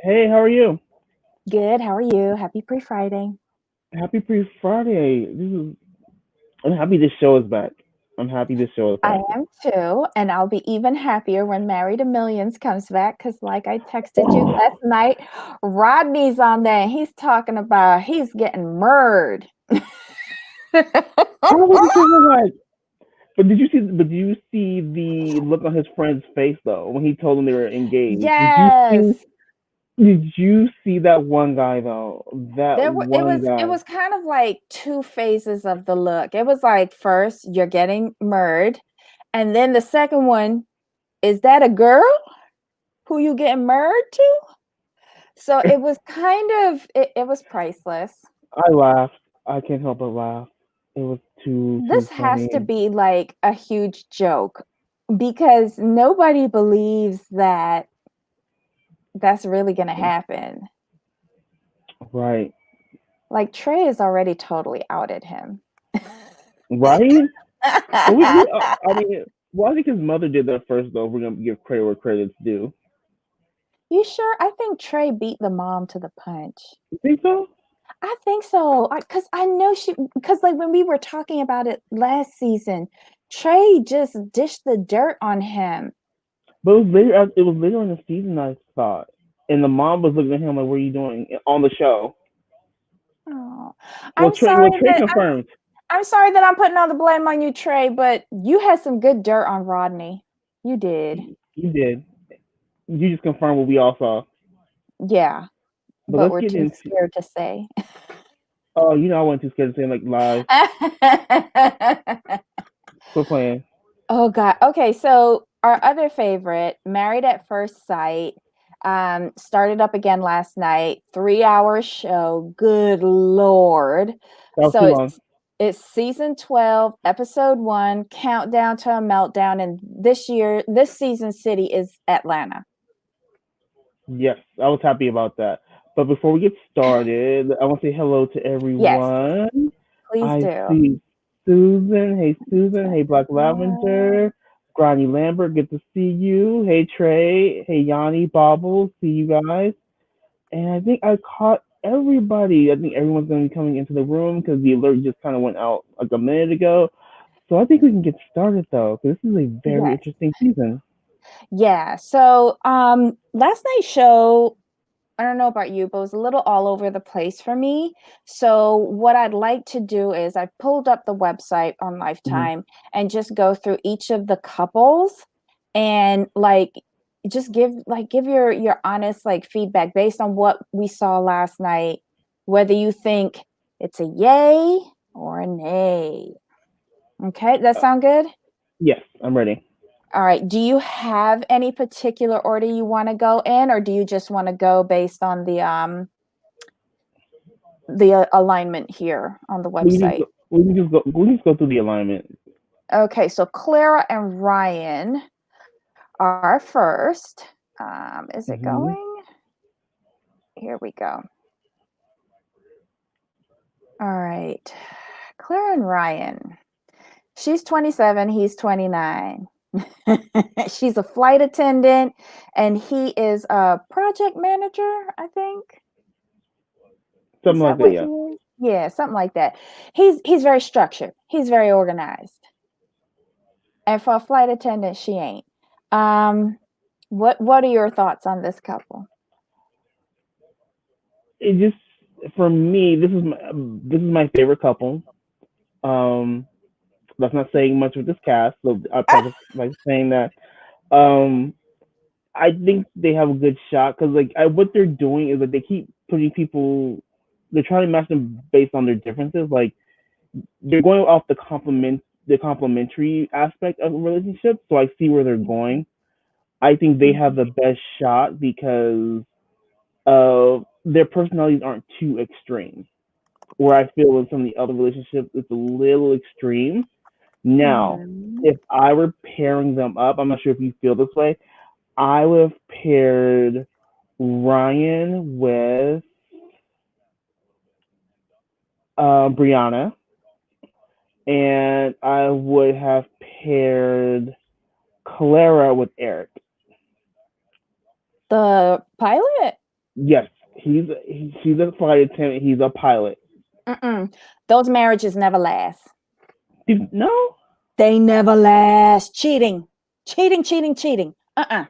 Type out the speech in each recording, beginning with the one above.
Hey, how are you? Good. How are you? Happy pre-Friday. Happy pre-Friday. I'm happy this show is back. I'm happy this show is I back. am too, and I'll be even happier when Married to Millions comes back because, like I texted you Oh, last night, Rodney's on there. And he's talking about he's getting murdered. I wasn't sure like, but did you see the look on his friend's face though when he told them they were engaged? Did you Yes, see? Did you see that one guy though? That there were. It one was. It guy. was kind of like two phases of the look. It was like first you're getting murdered, and then the second one is that a girl who you getting murdered to? So it was kind of it was priceless. I laughed. I can't help but laugh. It was too This has to funny. be like a huge joke because nobody believes that that's really going to happen. Right. Like Trey has already totally outed him. Right. But I mean, well, I think his mother did that first though. We're gonna give credit where credit's due. You sure? I think Trey beat the mom to the punch. You think so? I think so. Because I know because like when we were talking about it last season, Trey just dished the dirt on him. But it was later. It was later in the season, I thought, and the mom was looking at him like, "What are you doing on the show?" Oh, Well, I'm Trey, well, sorry Trey that confirmed. I'm sorry that I'm putting all the blame on you, Trey, but you had some good dirt on Rodney. You did. You did. You just confirmed what we all saw. Yeah, But but let's we're get too into. scared to say. Oh, I wasn't too scared to say like live. Quit playing. Oh God. Okay, so our other favorite, Married at First Sight, started up again last night. 3 hour show. Good Lord. That was So too long. it's season 12, episode 1, countdown to a meltdown. And this season city is Atlanta. Yes, I was happy about that. But before we get started, I want to say hello to Yes, everyone. please I do. see Susan. Hey, Susan. Hey, Black Lavender. Granny Lambert. Good to see you. Hey, Trey. Hey, Yanni. Bobble. See you guys. And I think I caught everybody. I think everyone's going to be coming into the room because the alert just kind of went out like a minute ago. So I think we can get started though, because this is a very Yes. interesting season. Yeah. So last night's show, I don't know about you, but it was a little all over the place for me. So what I'd like to do is I pulled up the website on Mm-hmm. Lifetime and just go through each of the couples and like just give your honest like feedback based on what we saw last night, whether you think it's a yay or a nay. Okay, that Uh, sound good? yes, I'm ready. All right. Do you have any particular order you want to go in, or do you just want to go based on the alignment here on the We can just website? go, we can just go. We can just go through the alignment. Okay, so Clara and Ryan are first. Is it Hmm. going? Here we go. All right. Clara and Ryan. She's 27, he's 29. She's a flight attendant and he is a project manager, I think. Is Something like that that. what he Yeah. is? Yeah, something like that. He's very structured. He's very organized. And for a flight attendant, she ain't. Um, what are your thoughts on this couple? It just for me, this is my favorite couple. Um, that's not saying much with this cast, so I preface by saying that. Um, I think they have a good shot because what they're doing is that they keep putting people. They're trying to match them based on their differences. Like they're going off the complementary aspect of a relationship. So I see where they're going. I think they have the best shot because their personalities aren't too extreme. Where I feel in some of the other relationships, it's a little extreme. Now, Mhm. if I were pairing them up, I'm not sure if you feel this way. I would have paired Ryan with Brianna, and I would have paired Clara with Eric. The pilot? Yes, she's a flight attendant. He's a pilot. Mm-mm. Those marriages never last. No. They never last. Cheating, cheating, cheating, cheating. Uh-uh.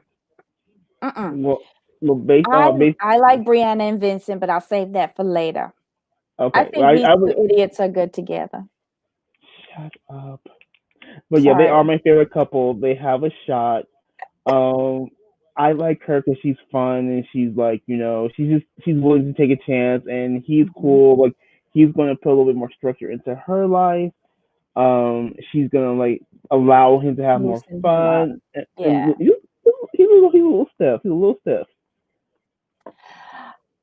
Mm-mm. Well, well, based I on based. I like Brianna and Vincent, but I'll save that for later. I Okay, well, think these I two would idiots are good together. shut up. But yeah, they Sorry. are my favorite couple. They have a shot. Um, I like her because she's fun and she's like, she's willing to take a chance, and he's Mhm. cool. Like he's going to put a little bit more structure into her life. She's gonna like allow him to have more Loosen him up. fun, and Yeah. he's a little stiff. He's a little stiff.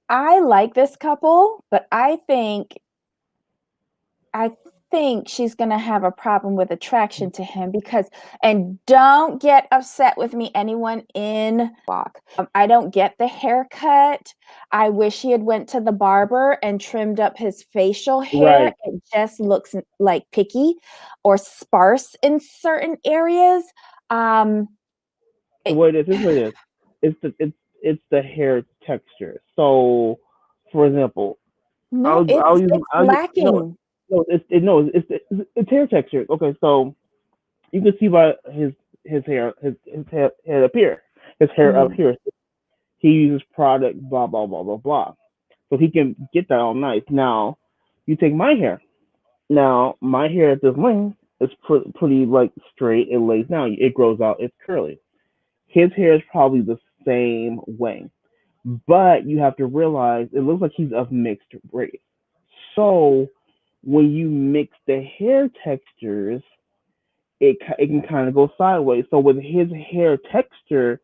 I like this couple, but I think she's going to have a problem with attraction to him because, and don't get upset with me, anyone in walk. I don't get the haircut. I wish he had went to the barber and trimmed up his facial hair. Right. It just looks like picky or sparse in certain areas. Um, So it, what it is, this is what it is. It's the hair texture. So, for example, no, I'll use it's no lacking. no it's hair texture. Okay, so you can see by his hair his hair up here, his hair up Mhm. here. He uses product blah blah blah blah blah, so he can get that all nice. Now, you take my hair. Now my hair at this length is pretty like straight. It lays down. It grows out. It's curly. His hair is probably the same way, but you have to realize it looks like he's of mixed race. So when you mix the hair textures, it can kind of go sideways. So with his hair texture,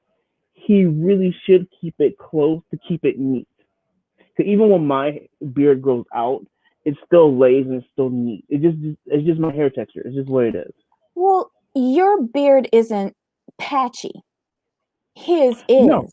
he really should keep it close to keep it neat. Because even when my beard grows out, it still lays and it's still neat. It's just my hair texture. It's just what it is. Well, your beard isn't patchy. His No, is.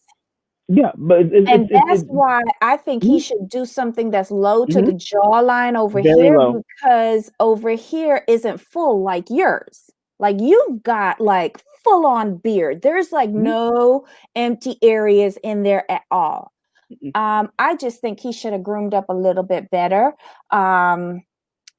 yeah, but And that's why I think he mhm, should do something that's low to mhm, the jawline over very here low. because over here isn't full like yours. Like you've got like full on beard. There's like Mhm, no empty areas in there at all. mhm. I just think he should have groomed up a little bit better. Um,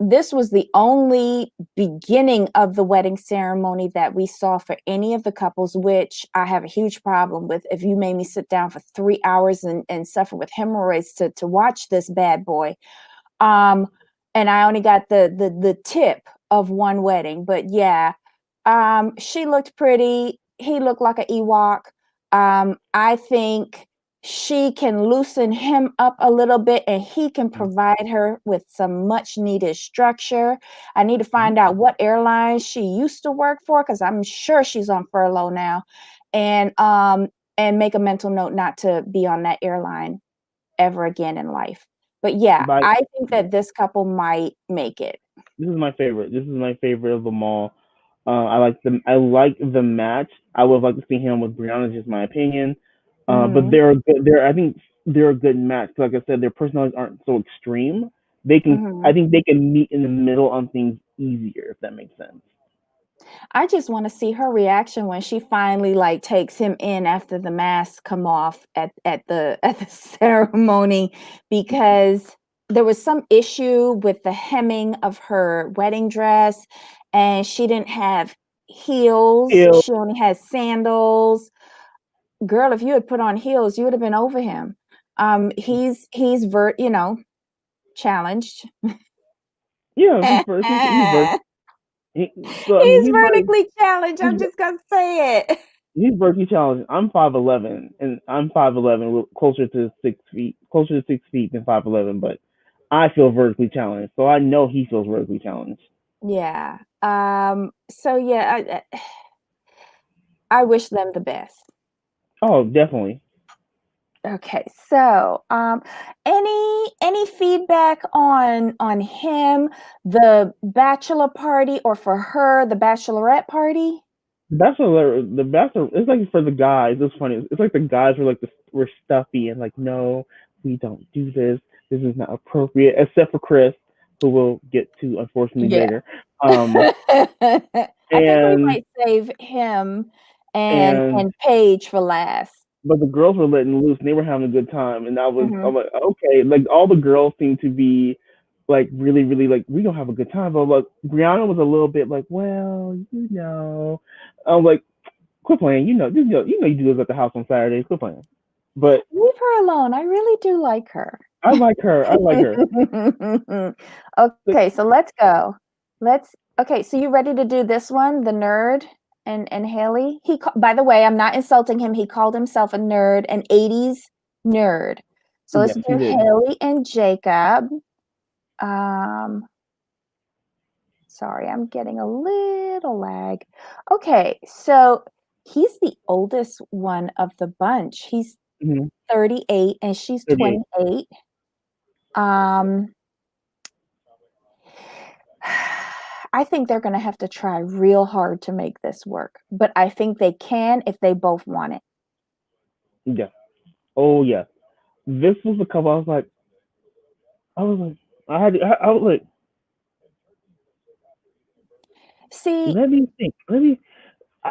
this was the only beginning of the wedding ceremony that we saw for any of the couples, which I have a huge problem with. If you made me sit down for 3 hours and suffer with hemorrhoids to watch this bad boy, um, and I only got the tip of one wedding, but yeah, she looked pretty. He looked like an Ewok. I think she can loosen him up a little bit and he can provide her with some much needed structure. I need to Mhm. find out what airline she used to work for because I'm sure she's on furlough now. And make a mental note not to be on that airline ever again in life. But yeah, By I think that this couple might make it. This is my favorite. This is my favorite of them all. I like the match. I would like to see him with Brianna, just my opinion. But Mhm. they're good. I think they're a good match. Like I said, their personalities aren't so extreme. I Mhm. think they can meet in the middle on things easier, if that makes sense. I just want to see her reaction when she finally like takes him in after the mask come off at the at the ceremony because there was some issue with the hemming of her wedding dress and she didn't have heels. Ew. She only had sandals. Girl, if you had put on heels, you would have been over him. He's challenged. Yeah, he, so I mean He's vertically challenged. he's I'm just gonna say it. he's vertically challenged. I'm 5'11", and I'm 5'11", closer to 6 feet than 5'11". But I feel vertically challenged, so I know he feels vertically challenged. Yeah. So yeah, I wish them the best. Oh, definitely. Okay, so any feedback on him, the bachelor party, or for her, the bachelorette party? The bachelor, it's like for the guys. It's funny. It's like the guys were stuffy and like, no, we don't do this. This is not appropriate, except for Chris, who we'll get to unfortunately Yeah. later. I think we And might save him and and Paige for last. but the girls were letting loose and they were having a good time, and Mhm. I'm like, okay, like all the girls seem to be like really really like we don't have a good time, but like Brianna was a little bit like, well, I'm like, quit playing, you do this at the house on Saturdays, quit playing. But Leave her alone. I really do like her. I like her. Okay, so let's go. Okay, so you ready to do this one, the nerd and Haley? By the way, I'm not insulting him. He called himself a nerd, an 80s nerd. So let's Yes, he do did. Haley and Jacob. Um, sorry, I'm getting a little lag. Okay, so he's the oldest one of the bunch. He's Mm-hmm. 38 and she's 38. 28. Um, I think they're going to have to try real hard to make this work, but I think they can if they both want it. Yeah. Oh yeah. This was the couple. I was like, I was like, See, let me think. Let me.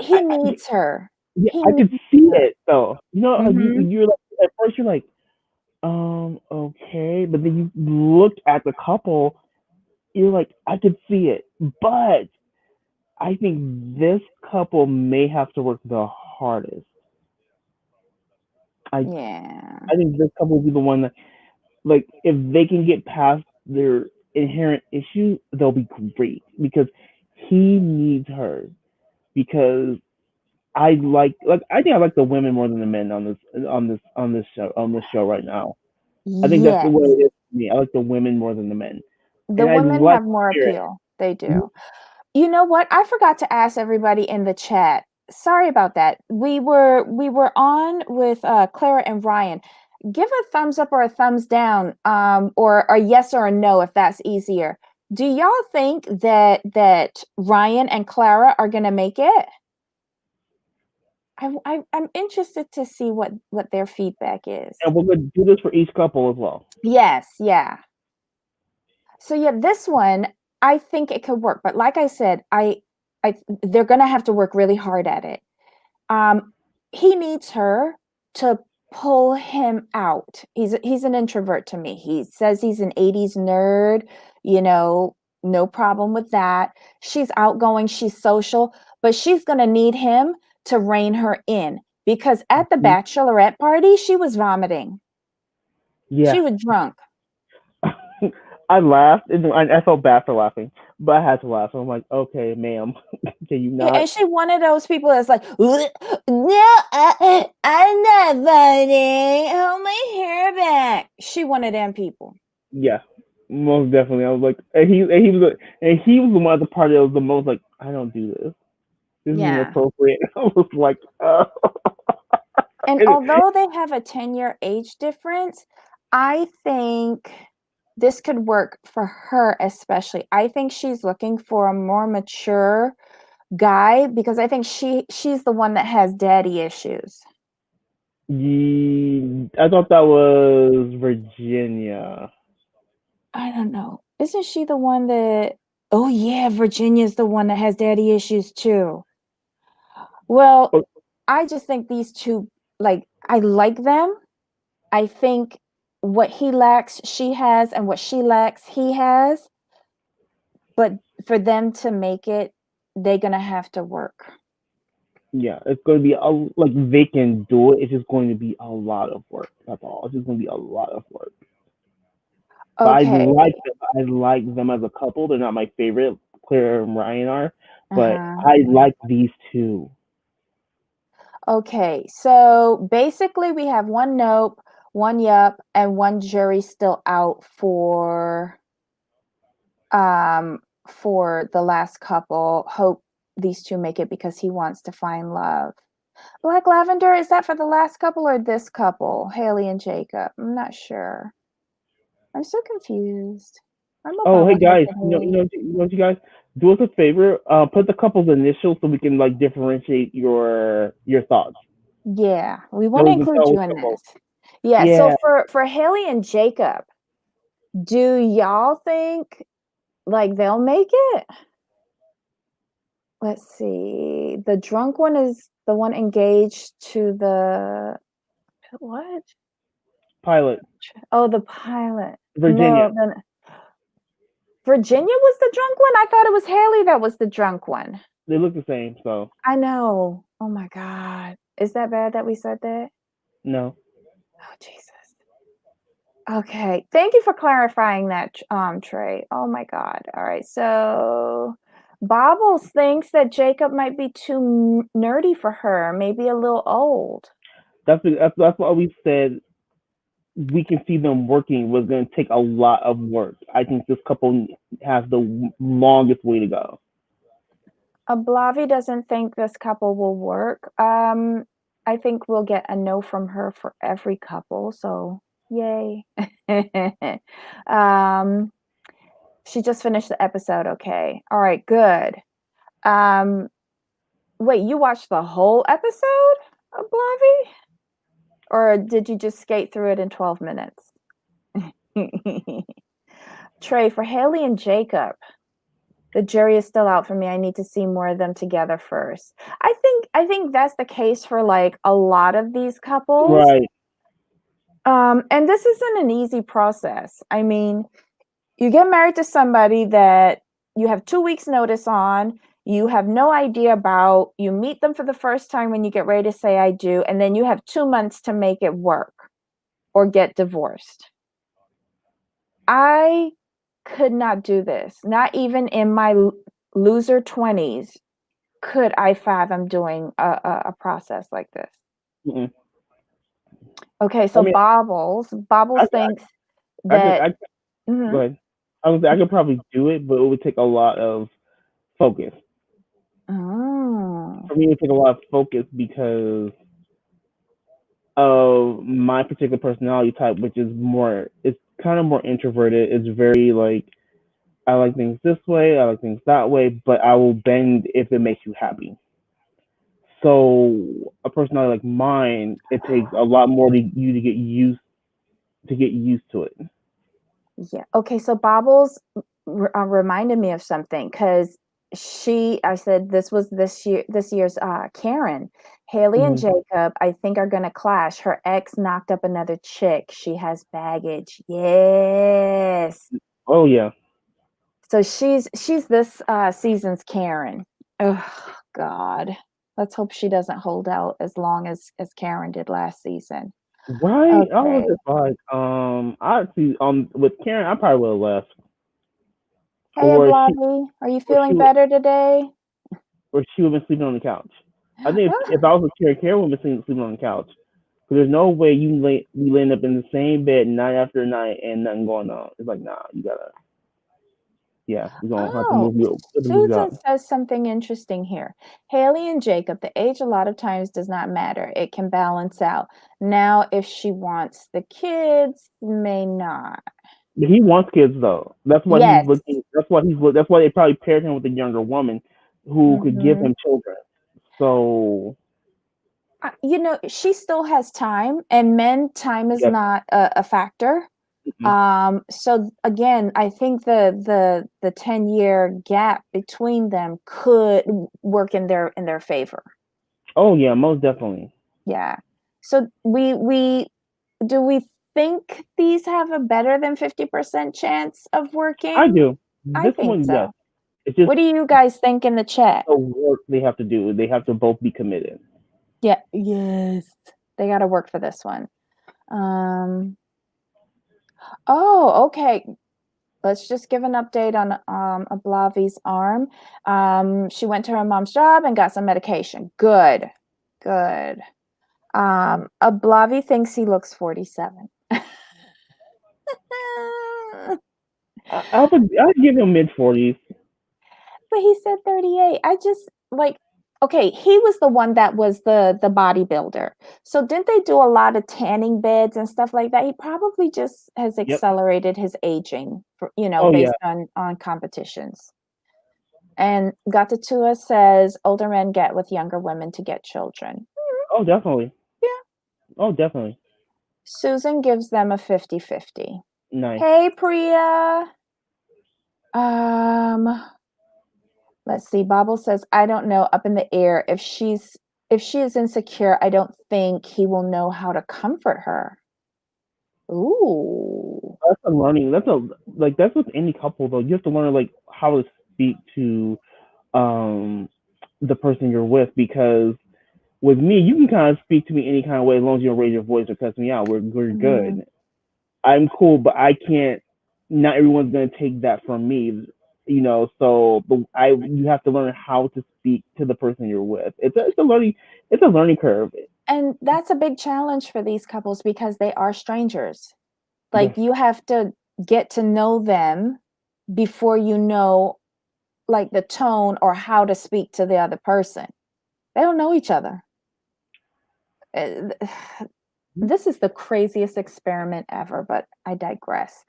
he needs her. Yeah, He I could needs see her. it though. Mhm. You're like at first you're like, okay, but then you look at the couple, you're like, I could see it, but I think this couple may have to work the hardest. I Yeah. I think this couple will be the one that, like, if they can get past their inherent issue, they'll be great because he needs her because I think I like the women more than the men on this show right now. I think that's the way Yes. it is for me. I like the women more than the men, The and I women like have more Spirit. appeal. They do. You know what? I forgot to ask everybody in the chat. Sorry about that. We were on with Clara and Ryan. Give a thumbs up or a thumbs down, or a yes or a no if that's easier. Do y'all think that Ryan and Clara are gonna make it? I'm interested to see what their feedback is. And we're gonna do this for each couple as well. Yes, yeah. So yeah, this one I think it could work, but like I said, I they're gonna have to work really hard at it. Um, he needs her to pull him out. He's an introvert to me. He says he's an 80s nerd, you know, no problem with that. She's outgoing, she's social, but she's going to need him to rein her in because at the Mhm. bachelorette party, she was vomiting. She Yeah, was drunk. I laughed and I felt bad for laughing, but I had to laugh. I'm like, okay, ma'am, can you Yeah, not? and she one of those people that's like, no, I'm not voting. Hold my hair back. She one of them people. Yeah, most definitely. I was like, and he was the one at the party that was the most like, I don't do this. This is Yeah. inappropriate. I was like, And and although they have a 10-year age difference, I think this could work for her especially. I think she's looking for a more mature guy because I think she's the one that has daddy issues. I thought that was Virginia. I don't know. Isn't she the one that Oh yeah, Virginia's the one that has daddy issues too. Well, Oh, I just think these two like I like them. I think what he lacks, she has, and what she lacks, he has. But for them to make it, they're gonna have to work. yeah, it's going to be like they can do it. It's just going to be a lot of work. That's all. It's just going to be a lot of work. But Okay. I like them as a couple. They're not my favorite. Claire and Ryan are, but Uh-huh. I like these two. Okay. So basically we have one nope, one yup, and one jury still out for the last couple. Hope these two make it because he wants to find love. Black Lavender, is that for the last couple or this couple? Haley and Jacob. I'm not sure. I'm so confused. I'm a Oh, hey bummer guys, today. you guys, do us a favor. Put the couple's initials so we can like differentiate your thoughts. Yeah, we So want to we can include tell you which in couple. this. Yeah, so Yeah. for Haley and Jacob, do y'all think like they'll make it? Let's see. The drunk one is the one engaged to the What? Pilot. Oh, the pilot. Virginia. No, then Virginia was the drunk one? I thought it was Haley that was the drunk one. They look the same, so I know. Oh my God. Is that bad that we said that? no. Oh, Jesus. Okay. Thank you for clarifying that, Trey. Oh my God. All right. So Bobbles thinks that Jacob might be too nerdy for her, maybe a little old. That's why we said we can see them working was going to take a lot of work. I think this couple has the longest way to go. Blavi doesn't think this couple will work. I think we'll get a no from her for every couple. So yay. She just finished the episode. Okay. All right, good. Wait, you watched the whole episode of Blavi? Or did you just skate through it in 12 minutes? Trey, for Haley and Jacob, the jury is still out for me. I need to see more of them together first. I think that's the case for like a lot of these couples. Right. And this isn't an easy process. I mean, you get married to somebody that you have 2 weeks notice on, you have no idea about, you meet them for the first time when you get ready to say I do, and then you have 2 months to make it work or get divorced. I could not do this. Not even in my loser 20s could I fathom doing a process like this. Mm-mm. Okay, I so mean, Bobbles I, thinks I could, that. I Mhm. go ahead. I could probably do it, but it would take a lot of focus. Oh. For me, it would take a lot of focus because of my particular personality type, which is more, it's kind of more introverted. It's very like, I like things this way, I like things that way, but I will bend if it makes you happy. So a personality like mine, it takes a lot more to you to get used to it. Yeah. Okay. So Bobbles reminded me of something because I said this was this year's Karen. Haley and Hmm. Jacob, I think, are going to clash. Her ex knocked up another chick. She has baggage. Yes. Oh yeah. So she's this season's Karen. Oh God. Let's hope she doesn't hold out as long as Karen did last season. Right. I was Okay. just like, I see with Karen, I probably would have left, Hey, or Ablavi, are you or she, feeling better today? or she would have been sleeping on the couch. I think if I was a Karen would have been sleeping on the couch. Because there's no way we end up in the same bed night after night and nothing going on. It's like, nah, you gotta, yeah, we're gonna have to Oh, move you Susan up. says something interesting here. Haley and Jacob, the age a lot of times does not matter. It can balance out. Now, if she wants the kids, may not. But he wants kids though. That's why he's Yes. looking. That's why they probably paired him with a younger woman who could give Hmm. him children. So She still has time, and men, time is yes, not a factor. mhm. So again, I think the 10-year gap between them could work in their favor. Oh yeah, most definitely. Yeah. So we do we think these have a better than 50% chance of I working? do. I This think one, yes. so. It's just What do you guys think in the chat? the work they have to do. They have to both be committed. Yeah, yes. They got to work for this one. Oh, okay. Let's just give an update on Ablavi's arm. She went to her mom's job and got some medication. Good. Good. Ablavi thinks he looks 47. I'd give him mid 40s. But he said 38. I just like, okay, he was the one that was the bodybuilder. So didn't they do a lot of tanning beds and stuff like that? He probably just has Yep. accelerated his aging, Oh yeah. based on competitions. And Gatatua says older men get with younger women to get children. Oh definitely. Yeah. Oh definitely. Susan gives them a 50-50. Nice. Hey, Priya. Um, let's see. Bobble says, I don't know, up in the air if she's if she is insecure, I don't think he will know how to comfort her. Ooh. That's a learning. That's with any couple though. You have to learn like how to speak to um the person you're with, because with me, you can kind of speak to me any kind of way as long as you don't raise your voice or cuss me out. We're Mhm. good. I'm cool, but I can't. Not everyone's gonna take that from me, you know. So, but you have to learn how to speak to the person you're with. It's a learning curve. And that's a big challenge for these couples because they are strangers. Like Yes, you have to get to know them before you know like the tone or how to speak to the other person. They don't know each other. Uh, This is the craziest experiment ever, but I digress.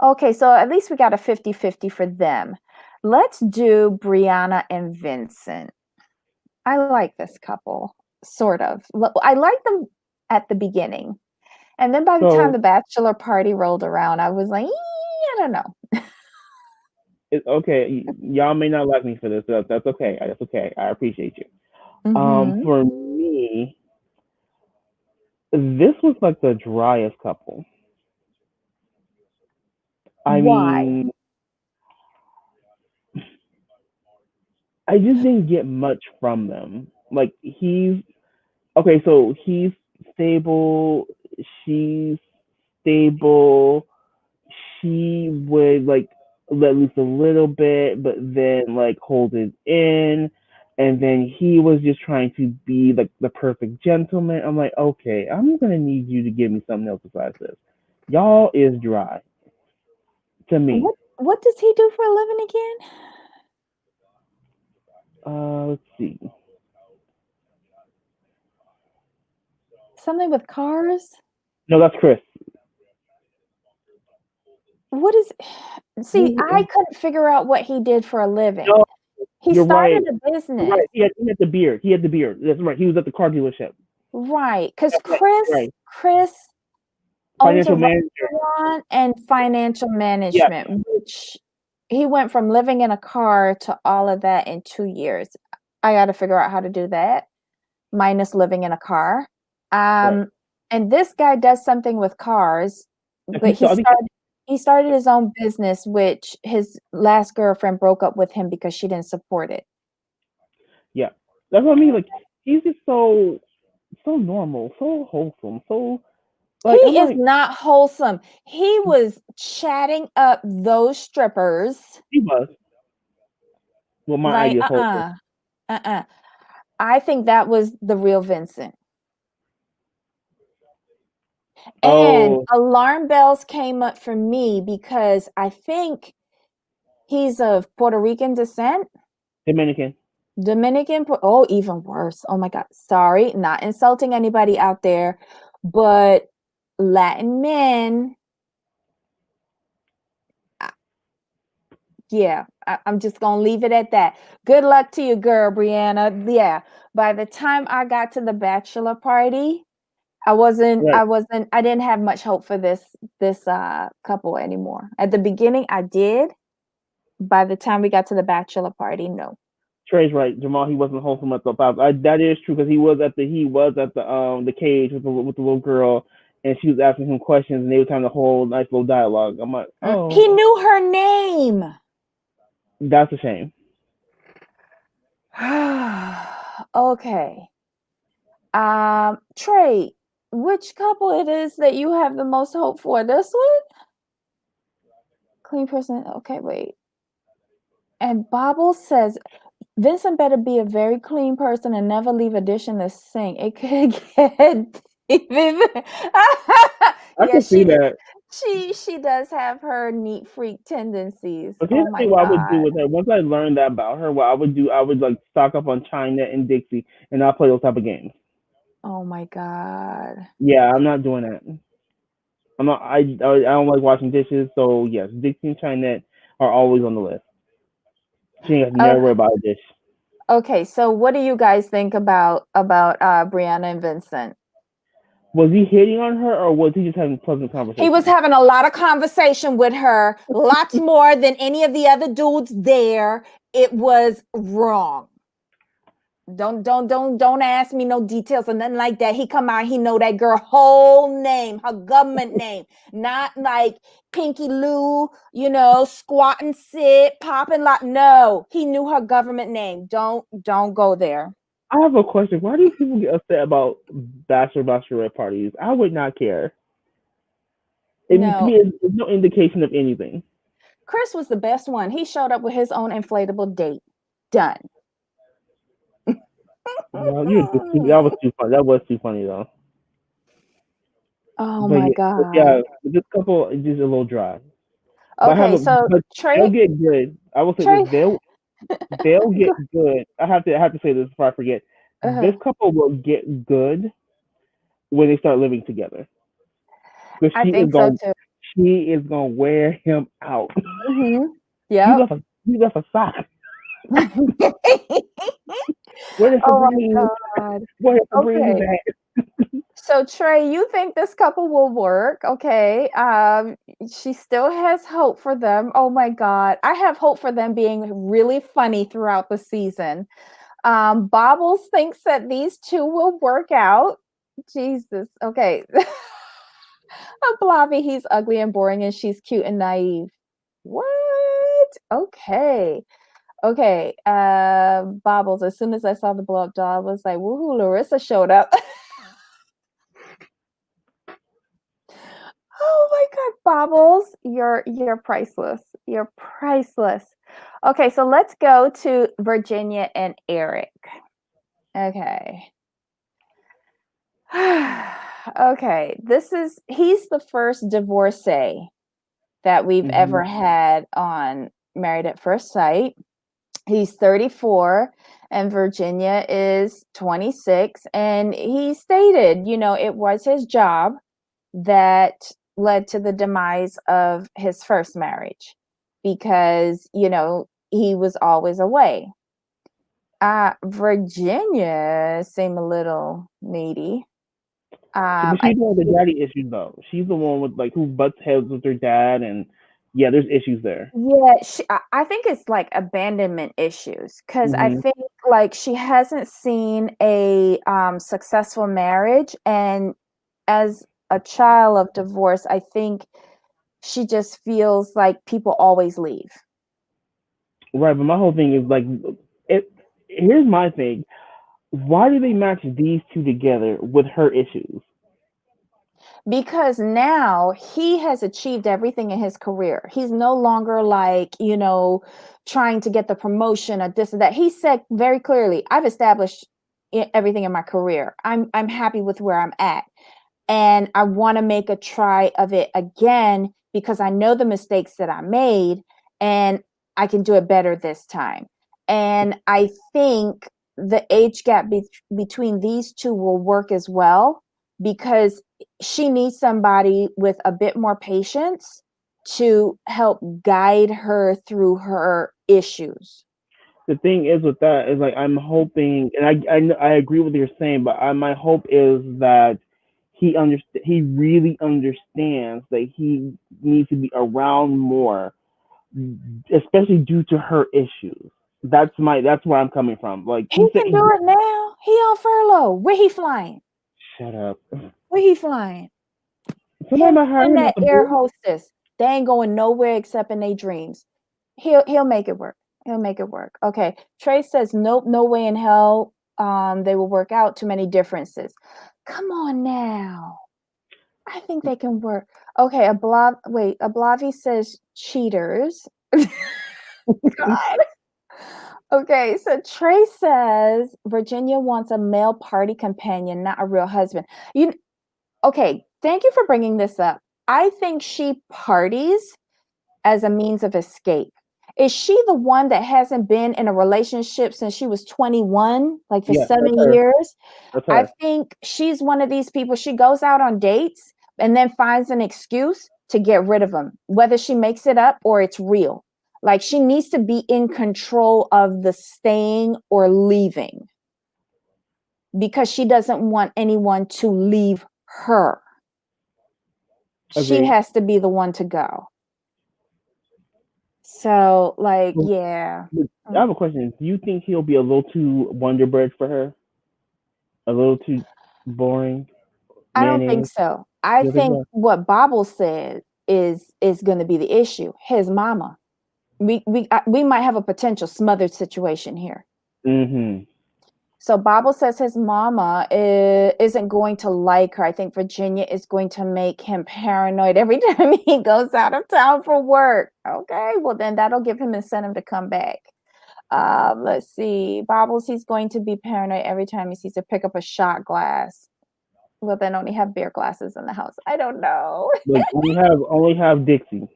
Okay, so at least we got a 50-50 for them. Let's do Brianna and Vincent. I like this couple, sort of. I like them at the beginning. And then by the time so the bachelor party rolled around, I was like, I don't know. it's okay. Y'all may not like me for this. That's okay. That's okay. I appreciate you. Hmm. For me, this was like the driest couple. I Why? mean, I just didn't get much from them. Like he's okay, so he's stable, she's stable. She would like let loose a little bit, but then like hold it in. And then he was just trying to be like the perfect gentleman. I'm like, okay, I'm gonna need you to give me something else besides this. Y'all is dry to me. What does he do for a living again? Let's see. Something with cars? No, that's Chris. What is See, I No, couldn't figure out what he did for a living. He you're right. started a You're business. right. He had the beard. He had the beard. That's right. He was at the car dealership. Right, because That's right. Chris Right. Chris owns a Financial manager. restaurant and financial Yes. management, which he went from living in a car to all of that in 2 years. I gotta figure out how to do that, minus living in a car. Right. Um, and this guy does something with cars, And but so I think he started his own business, which his last girlfriend broke up with him because she didn't support it. yeah. That's what I mean. Like he's just so normal, so wholesome, so He like I'm is like not wholesome. He was chatting up those strippers. he was. Well, my Like, idea is wholesome. uh-uh. I think that was the real Vincent. And Oh, alarm bells came up for me because I think he's of Puerto Rican descent. Dominican. Dominican, oh, even worse. Oh my God. Sorry, not insulting anybody out there, but Latin men, yeah, I'm just gonna leave it at that. Good luck to you, girl, Brianna. Yeah, by the time I got to the bachelor party, Right. I didn't have much hope for this couple anymore. At the beginning, I did. By the time we got to the bachelor party, no. Trey's right. Jamal, he wasn't wholesome at the top. That is true because he was at the cage with the little girl, and she was asking him questions, and they were having a whole nice little dialogue. I'm like, He oh, knew her name. that's a shame. Okay. Trey, which couple it is that you have the most hope for? This one? Clean person. Okay, wait. And Bobble says Vincent better be a very clean person and never leave a dish in the sink. It could get even. I Yeah, can see that. she does have her neat freak tendencies. But here's Oh the my thing: what I would do God. with her once I learned that about her, what I would do, I would like stock up on China and Dixie, and I'll play those type of games. Oh my God. Yeah, I'm not doing that. I'm not. I don't like washing dishes, so yes, Dixie and Chinette are always on the list. She ain't got to Oh, never worry about a dish. okay. So what do you guys think about Brianna and Vincent? Was he hitting on her, or was he just having pleasant He was conversation? having a lot of conversation with her, lots more than any of the other dudes there. It was wrong. Don't ask me no details or nothing like that. He come out, he know that girl whole name, her government name, not like Pinky Lou, squat and sit, popping like. No, he knew her government name. Don't go there. I have a question. Why do people get upset about bachelorette parties? I would not care. And to No, me, it's no indication of anything. Chris was the best one. He showed up with his own inflatable date. Done. No, that was too funny. That was too funny though. Oh But my yeah, God. this couple is just a little dry. But Okay, so but they'll Trey, get good. I will say this: Trey, they'll get good. I have to say this before I forget. This uh, couple will get good when they start living together. Because I think so too. she is gonna wear him out. Hmm. You Yep. left a sock. Where did Oh my Febreze? God. Where did Febreze Okay. at? So Trey, you think this couple will work? Okay. She still has hope for them. Oh my God. I have hope for them being really funny throughout the season. Bobbles thinks that these two will work out. Jesus. Okay. Blavy, he's ugly and boring, and she's cute and naive. What? Okay. Okay. Bobbles, as soon as I saw the blow up doll, I was like, woohoo, Larissa showed up. Oh my God, Bobbles, you're priceless. You're priceless. Okay, so let's go to Virginia and Eric. Okay. Okay, he's the first divorcee that we've ever had on Married at First Sight. He's 34 and Virginia is 26, and he stated, it was his job that led to the demise of his first marriage because, he was always away. Virginia seemed a little needy. But I she's the one with the daddy issues though. She's the one with who butts heads with her dad, and yeah, there's issues there. Yeah, I think it's like abandonment issues because I Hmm. think like she hasn't seen a successful marriage, and as a child of divorce, I think she just feels like people always leave. Right, but my whole thing is it. Here's my thing: why do they match these two together with her issues? Because now he has achieved everything in his career. He's no longer like, trying to get the promotion or this or that. He said very clearly, I've established everything in my career. I'm happy with where I'm at. And I want to make a try of it again because I know the mistakes that I made and I can do it better this time. And I think the age gap between these two will work as well because she needs somebody with a bit more patience to help guide her through her issues. The thing is with that is I'm hoping, and I agree with what you're saying, but my hope is that he really understands that he needs to be around more, especially due to her issues. That's where I'm coming from. Like He he said, can do it now. He on furlough. Where he flying? shut up. Where he flying? Somebody Him might hire and him at that the air booth. hostess, they ain't going nowhere except in their dreams. He'll make it work. He'll make it work. Okay. Trey says nope, no way in hell. They will work out. Too many differences. Come on now. I think they can work. Okay, Ablavi says cheaters. God. Okay, so Trey says Virginia wants a male party companion, not a real husband. Okay, thank you for bringing this up. I think she parties as a means of escape. Is she the one that hasn't been in a relationship since she was 21, like for Yes, that's 7 her. years? That's I her. think she's one of these people. She goes out on dates and then finds an excuse to get rid of them, whether she makes it up or it's real. Like she needs to be in control of the staying or leaving because she doesn't want anyone to leave her. She Agreed. has to be the one to go. So, like, But yeah. I have a question. Do you think he'll be a little too Wonder Bread for her? A little too boring? I don't think Mayonnaise? so. I You think think so? what Bobble said is going to be the issue. His mama. We might have a potential smothered situation here. Mm-hmm. So Bobble says his mama isn't going to like her. I think Virginia is going to make him paranoid every time he goes out of town for work. Okay, well then that'll give him incentive to come back. Let's see. Bobbles, he's going to be paranoid every time he sees her pick up a shot glass. Well, then only have beer glasses in the house. I don't know. Like only have Dixie.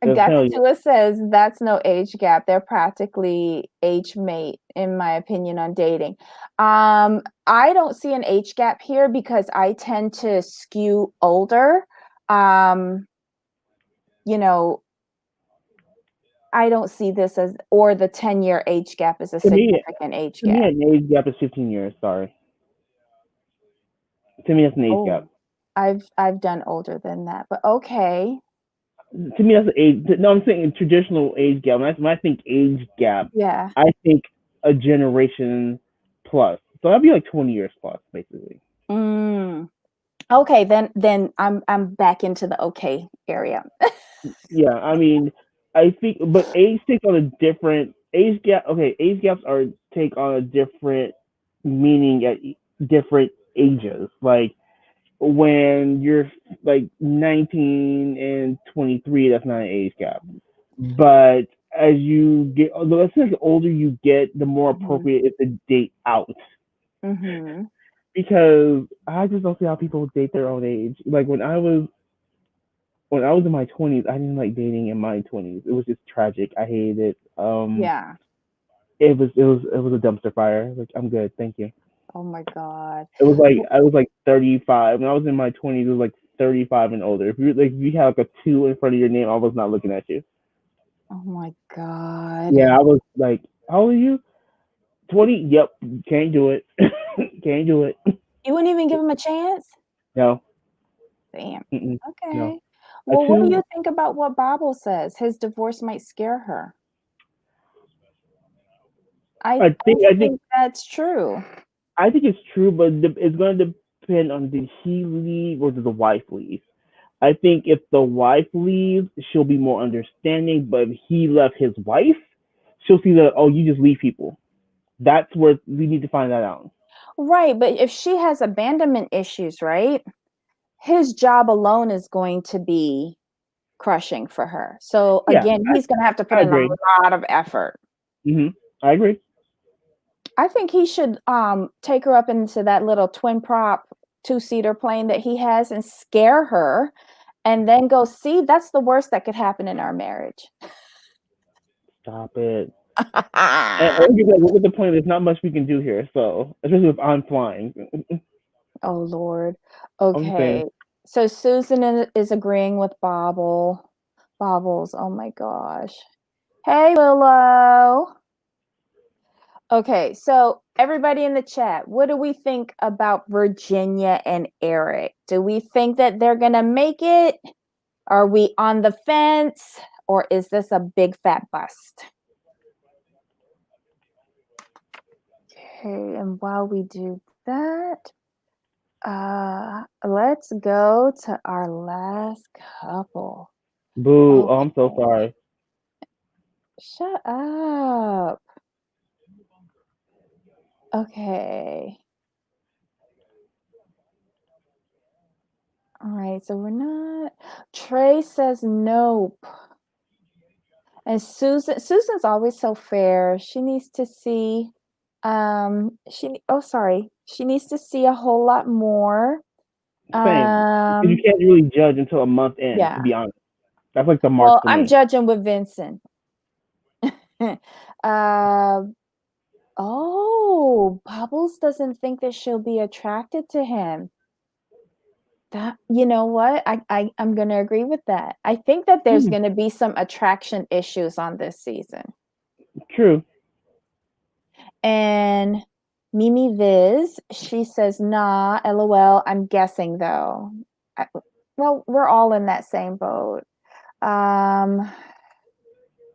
They'll tell you. Gatula says that's no age gap. They're practically age mate, in my opinion, on dating. I don't see an age gap here because I tend to skew older. Um, you know, I don't see this as, or the 10-year age gap is a To me, significant age to me, gap. an age gap is 15 years. Sorry. To me, that's an age gap. Oh, I've done older than that, but okay. To me, that's an age. No, I'm saying traditional age gap. When I think age gap, Yeah. I think a generation plus. So that'd be like 20 years plus, basically. Mm. Okay, then I'm back into the okay area. Yeah, I mean, I think, but age takes on a different age gap. Okay, age gaps are take on a different meaning at different ages. Like when you're like 19 and 23, that's not an age gap. But as you get, let's say the older you get, the more Mhm. appropriate it's to date out. Mhm. Because I just don't see how people date their own age. Like when I was in my 20s, I didn't like dating in my 20s. It was just tragic. I hated it. Yeah. It was a dumpster fire. Like I'm good, thank you. Oh my God. It was like W- I was like 35 when I was in my 20s. It was like 35 and older. If you had like a two in front of your name, I was not looking at you. Oh my God. Yeah, I was like, how old are you? 20. Yep, can't do it. Can't do it. You wouldn't even give him a chance? No. Damn. Mm-mm, no. Okay. A Well, what do two. you think about what Bible says? His divorce might scare her. I I think. don't I think. think that's true. I think it's true, but it's going to depend on did he leave or did the wife leave. I think if the wife leaves, she'll be more understanding. But if he left his wife, she'll see that oh, you just leave people. That's where we need to find that out. Right, but if she has abandonment issues, right? His job alone is going to be crushing for her. So Yeah, again, he's going to have to put I in a agree. lot of effort. I agree. I think he should take her up into that little twin prop two-seater plane that he has and scare her and then go, see, that's the worst that could happen in our marriage. Stop it. And you're like, look at the point. There's not much we can do here. So especially if I'm flying. Oh Lord. I'm just saying. Okay. So Susan is agreeing with Bobbles. Oh my gosh. Hey Willow. Okay, so everybody in the chat, what do we think about Virginia and Eric? Do we think that they're gonna make it? Are we on the fence? Or is this a big fat bust? Okay, and while we do that, let's go to our last couple. Boo. Oh, I'm so Okay, sorry. shut up. Okay. All right, so we're not. Trey says nope. And Susan's always so fair. She needs to see she needs to see a whole lot more. Same. Because you Um can't really judge until a month in. To yeah. be honest, that's like the mark Well, for I'm me. judging with Vincent. uh oh, Bubbles doesn't think that she'll be attracted to him. That you know what? I'm gonna agree with that. I think that there's Mm, gonna be some attraction issues on this season. true. And Mimi Viz, she says, nah, lol. I'm guessing though. I, well, we're all in that same boat. Um,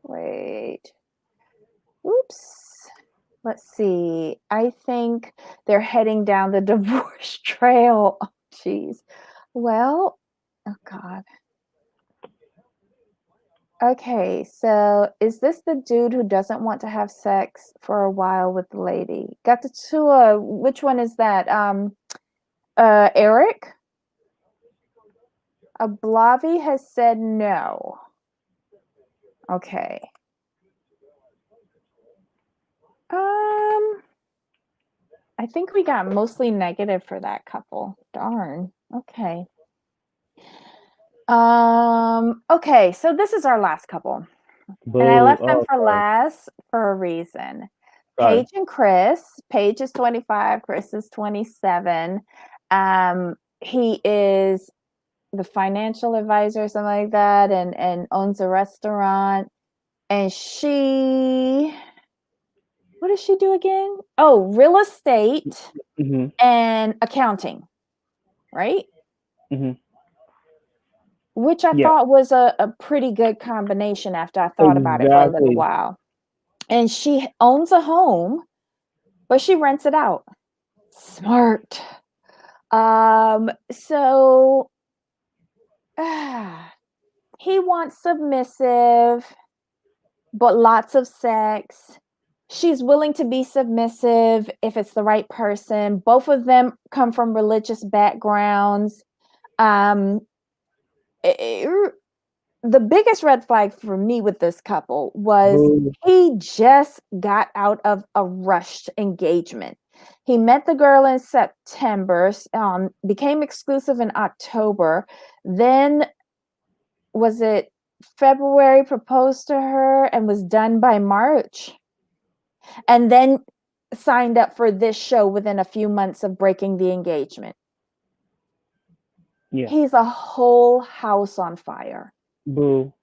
Wait. Oops. Let's see. I think they're heading down the divorce trail. Oh, jeez. Well, oh God. Okay, so is this the dude who doesn't want to have sex for a while with the lady? Got the two, which one is that? Eric? Ablavi has said no. Okay. I think we got mostly negative for that couple. Darn. Okay. Okay, so this is our last couple. And I Boo. left them Oh, for sorry. last for a reason. Sorry. Paige and Chris. Paige is 25, Chris is 27. He is the financial advisor or something like that, and owns a restaurant. And she, what does she do again? Oh, real estate Mm-hmm. and accounting, right? Mm-hmm. Which I Yeah. thought was a pretty good combination after I thought about it for a little Exactly. while. And she owns a home, but she rents it out. Smart. So he wants submissive, but lots of sex. She's willing to be submissive if it's the right person. Both of them come from religious backgrounds. Um, it, the biggest red flag for me with this couple was Boo. he just got out of a rushed engagement. He met the girl in September, became exclusive in October. Then was it February, proposed to her and was done by March. And then signed up for this show within a few months of breaking the engagement. Yeah. He's a whole house on fire. Boo.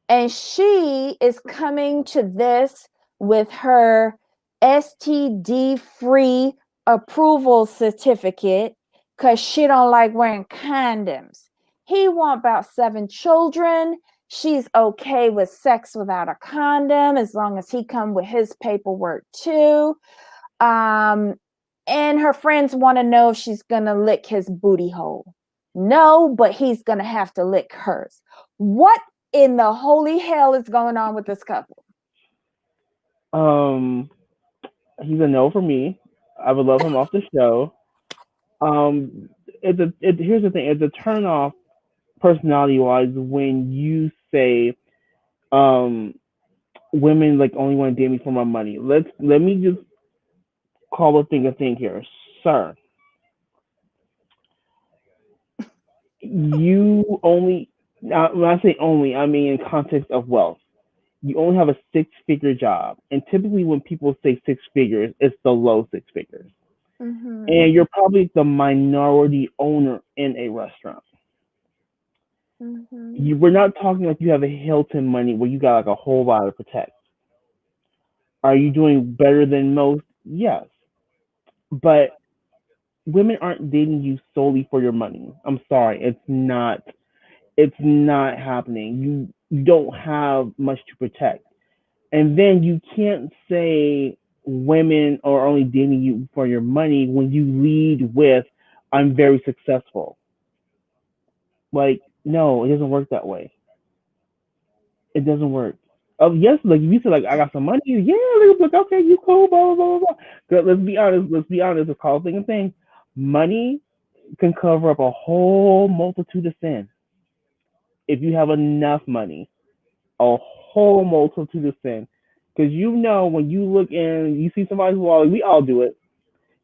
And she is coming to this with her STD free approval certificate because she don't like wearing condoms. He want about 7 children. She's okay with sex without a condom as long as he come with his paperwork too. Um, and her friends want to know if she's gonna lick his booty hole. No, but he's gonna have to lick hers. What in the holy hell is going on with this couple? Um, he's a no for me. I would love him off the show. Here's the thing. It's a turn off personality wise when you say, um, women like only want to date me for my money. Let me just call a thing here, sir. You only, when I say only, I mean in context of wealth. You only have a six-figure job, and typically when people say six figures, it's the low six figures, Mm-hmm. and you're probably the minority owner in a restaurant. Mm-hmm. We're not talking like you have a Hilton money where you got like a whole lot to protect. Are you doing better than most? Yes, but women aren't dating you solely for your money. I'm sorry, it's not. It's not happening. You don't have much to protect. And then you can't say women are only dating you for your money when you lead with, I'm very successful. Like, no, it doesn't work that way. It doesn't work. Oh, yes, like if you say, like, I got some money, yeah, like, okay, you cool, blah, blah, blah, blah. But let's be honest, let's call thing a thing. Money can cover up a whole multitude of sin if you have enough money. A whole multitude of sin. Because you know when you look in, you see somebody's wallet. We all do it.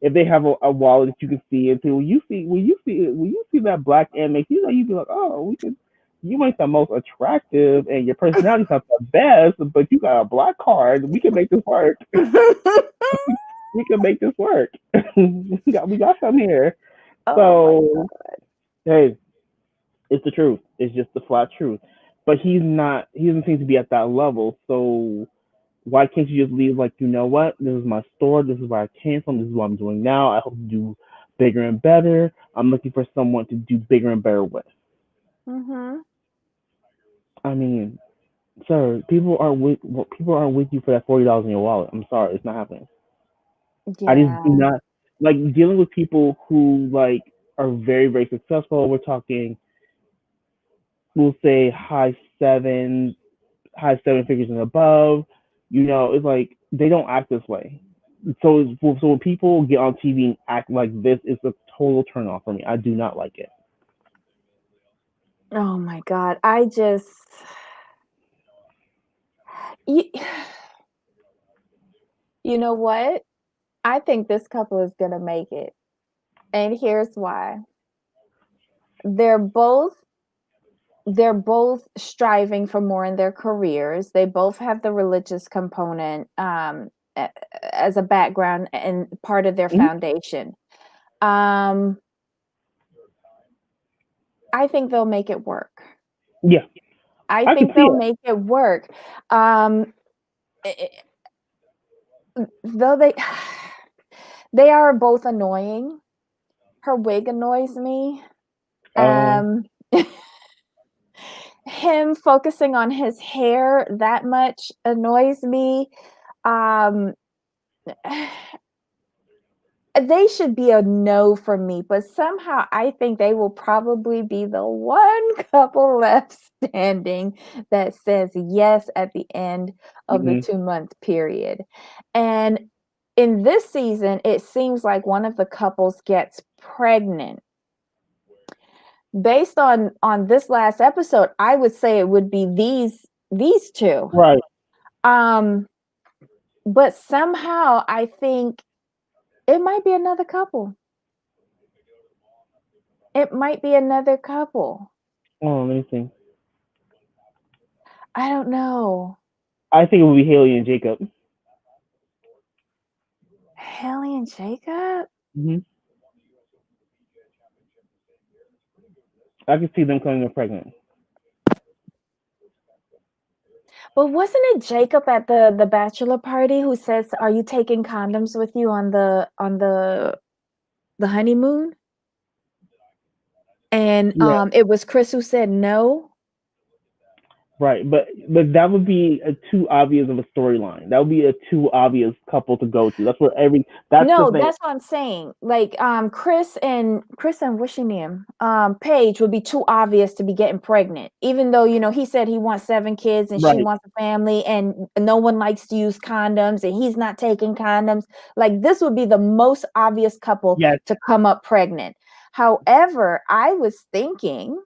If they have a wallet that you can see into, when you see that black Amex, you know you'd be like, oh, we could. You ain't the most attractive, and your personality's not the best, but you got a black card. We can make this work. We can make this work. We got some here. Oh my So hey, it's the truth. It's just the flat truth. But he's not. He doesn't seem to be at that level. So why can't you just leave like, you know what? This is my store. This is where I came from. This is what I'm doing now. I hope to do bigger and better. I'm looking for someone to do bigger and better with. God. Mm-hmm. I mean, Sir, people aren't with you for that $40 in your wallet. I'm sorry, it's not happening. I just do Yeah. not like dealing with people who like are very successful. We're talking, we'll say high seven figures and above. It's like they don't act this way. So when people get on TV and act like this, it's a total turn off for me. I do not like it. Oh my God. You, you know what? I think this couple is going to make it. And here's why. They're both they're both striving for more in their careers. They both have the religious component as a background and part of their Mhm. foundation. Um, I think they'll make it work. Yeah, I I can think see they'll it. make it work. Um, i- though they are both annoying. Her wig annoys me. Um, Um, him focusing on his hair that much annoys me. Um, they should be a no for me, but somehow I think they will probably be the one couple left standing that says yes at the end of the mhm. 2-month period. And in this season, it seems like one of the couples gets pregnant. Based on this last episode, I would say it would be these two. Right. Um, but somehow I think it might be another couple. It might be another couple. Oh, let me see. I don't know. I think it would be Haley and Jacob. Haley and Jacob? Hmm. I could see them coming in pregnant. But wasn't it Jacob at the bachelor party who says, "Are you taking condoms with you on the honeymoon?" And Yeah. it was Chris who said no. Right, but that would be a too obvious of a storyline. That would be a too obvious couple to go to. That's where every. That's the No, thing. that's what I'm saying. Like, Chris and what's your name? Paige would be too obvious to be getting pregnant. Even though, he said he wants 7 kids and she Right. wants a family and no one likes to use condoms and he's not taking condoms. Like, this would be the most obvious couple Yes, to come up pregnant. However, I was thinking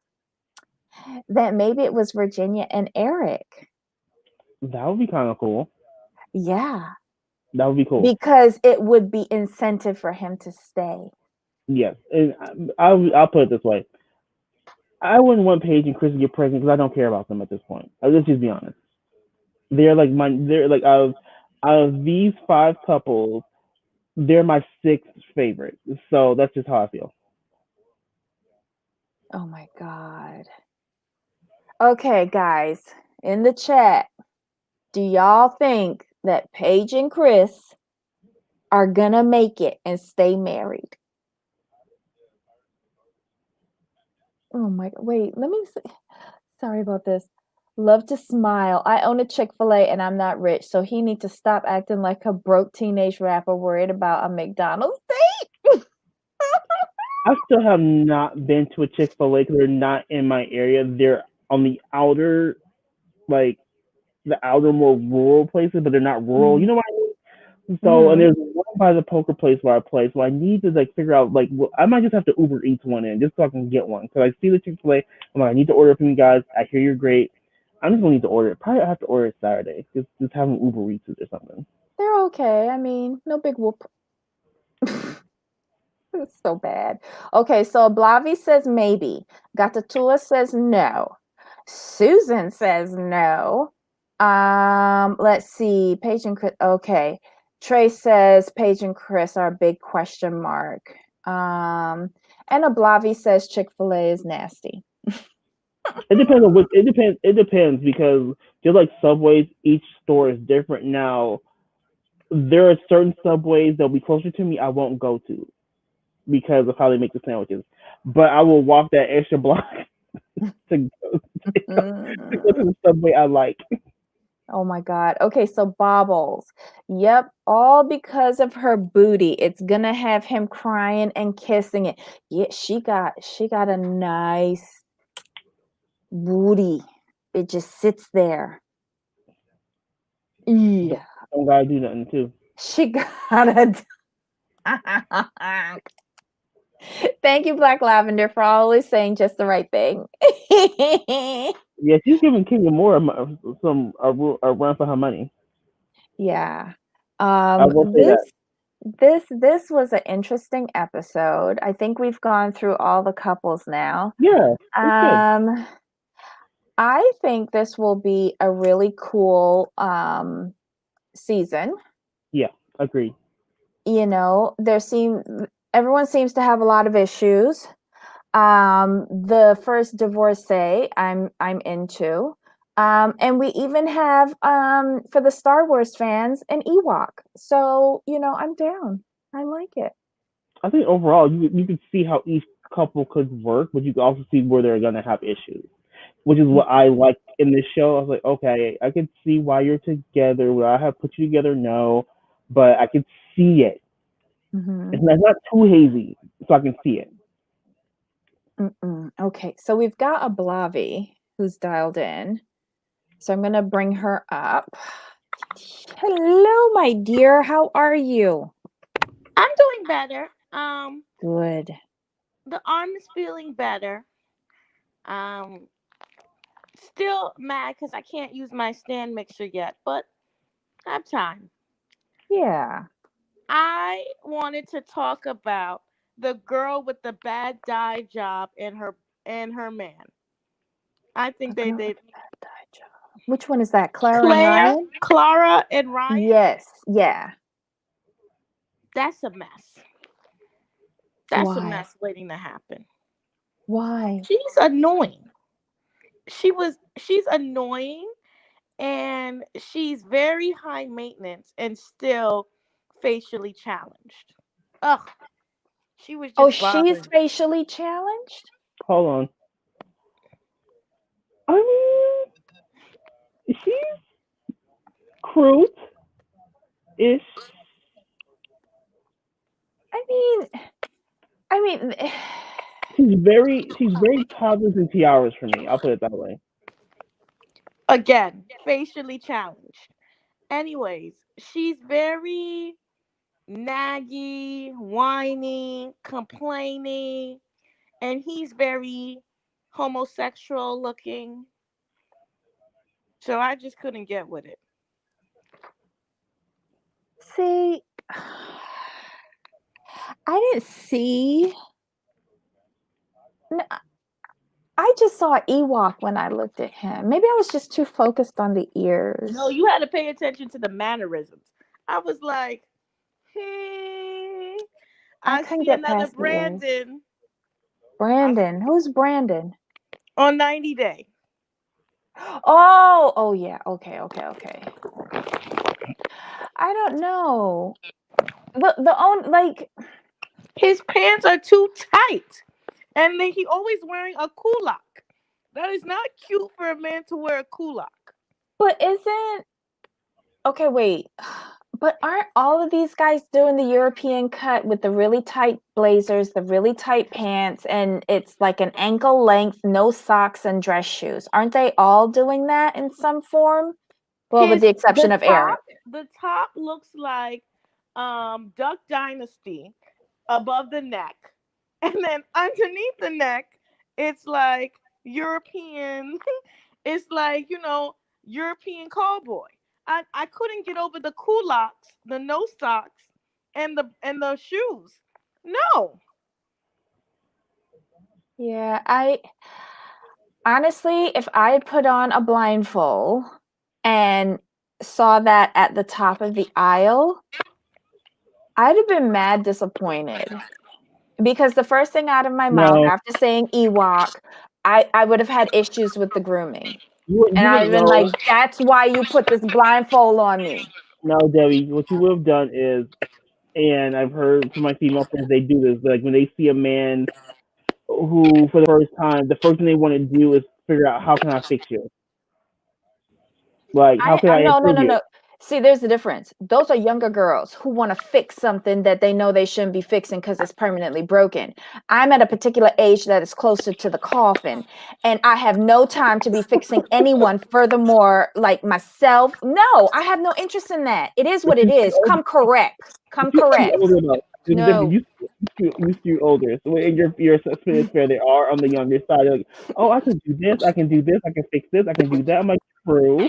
that maybe it was Virginia and Eric. that would be kind of cool. Yeah, That would be cool. because it would be incentive for him to stay. Yes, and I'll put it this way. I wouldn't want Paige and Chris to get pregnant because I don't care about them at this point. Let's just be honest. They're like out of these 5 couples, they're my sixth favorite. So that's just how I feel. Oh my God. Okay, guys, in the chat, do y'all think that Paige and Chris are gonna make it and stay married? Oh my, wait, let me see. Sorry about this. Love to smile. I own a Chick-fil-A and I'm not rich, so he need to stop acting like a broke teenage rapper worried about a McDonald's date. I still have not been to a Chick-fil-A because they're not in my area. They're on the outer, like the outer, more rural places, but they're not rural. You Mhm, know what I mean? So, and mhm. there's one by the poker place where I play. So I need to like figure out like I might just have to Uber Eats one in just so I can get one. Because I see the Chick-fil-A. I'm like, I need to order from you guys. I hear you're great. I'm just gonna need to order it. Probably I have to order it Saturday. Just have them Uber Eats it or something. They're okay. I mean, no big whoop. It's so bad. Okay, so Blavi says maybe. Gatatula says no. Susan says no. Let's see. Paige and Chris. Okay. Trey says Paige and Chris are a big question mark. And Blavi says Chick-fil-A is nasty. It depends on what. It depends. It depends because just like Subways, each store is different. Now there are certain Subways that'll be closer to me I won't go to because of how they make the sandwiches. But I will walk that extra block to go, to go to Mm. the subway I like. Oh my God. Okay, so baubles. Yep, all because of her booty. It's gonna have him crying and kissing it. Yeah, she got a nice booty. It just sits there. Don't, Yeah. don't gotta do nothing too. She got a Thank you, Black Lavender, for always saying just the right thing. Yeah, she's giving Kenya Moore a run for her money. Yeah. I will say This that. this was an interesting episode. I think we've gone through all the couples now. Yeah, it's good. Um, I think this will be a really cool season. Yeah, agreed. You know, everyone seems to have a lot of issues. The first divorcee I'm into. And we even have for the Star Wars fans an Ewok. So, I'm down. I like it. I think overall you can see how each couple could work, but you can also see where they're gonna have issues, which is what I like in this show. I was like, okay, I can see why you're together. Would I have put you together? No, but I can see it. Mm-hmm. It's not too hazy, so I can see it. Okay, so we've got a Blavi who's dialed in. So I'm going to bring her up. Hello, my dear. How are you? I'm doing better. Good. The arm is feeling better. Um, Still mad because I can't use my stand mixer yet, but I have time. Yeah. I wanted to talk about the girl with the bad dye job and her man. I A think they girl they with a bad dye job. Which one is that? Clara and Claire, Ryan? Clara and Ryan. Yes. Yeah. That's a mess. That's a Why? mess waiting to happen. Why? She's annoying. She's annoying and she's very high maintenance and still facially challenged. Ugh, she was Oh, just she's bothering. facially challenged? Hold on. I mean, she's crude ish. I mean, I mean, She's very toddlers and tiaras for me. I'll put it that way. Again, facially challenged. Anyways, she's very naggy, whiny, complaining, and he's very homosexual looking. So I just couldn't get with it. see, I didn't see. n- I just saw Ewok when I looked at him. Maybe I was just too focused on the No, ears. you had to pay attention to the mannerisms. I was like, hmm. I I couldn't see get another past the ears. Brandon I, Brandon. Who's Brandon? on 90 Day. Oh, yeah. Okay, okay, okay. I don't know. The own like His pants are too tight, and then he always wearing a kulak. That is not cute for a man to wear a kulak. but isn't okay, wait. But aren't all of these guys doing the European cut with the really tight blazers, the really tight pants, and it's like an ankle length, no socks and dress shoes? Aren't they all doing that in some form? Well, with His the exception of Eric. the top looks like Duck Dynasty above the neck, and then underneath the neck, it's like European. It's like European cowboy. I couldn't get over the kulaks, the no socks, and the shoes. No, Yeah, I honestly, if I had put on a blindfold and saw that at the top of the aisle, I'd have been mad disappointed. Because the first thing out of my mouth No, after saying Ewok, I would have had issues with the grooming. And you I'd wouldn't have been know. like, that's why you put this blindfold on me. No, Debbie, what you would have done is, and I've heard from my female friends they do this. Like when they see a man who for the first time, the first thing they want to do is figure out how can I fix you, like how can I I no, no, improve no, you. no. See, there's the difference. Those are younger girls who want to fix something that they know they shouldn't be fixing because it's permanently broken. I'm at a particular age that is closer to the coffin, and I have no time to be fixing anyone. Furthermore, like myself, no, I have no interest in that. It is But what it is. older, Come correct. but Come you skew correct. older though. There's a difference. No. You skew older. So in your assessment is fair. They are on the younger side. Like, oh, I can do this. I can do this. I can fix this. I can do that. I'm like, true.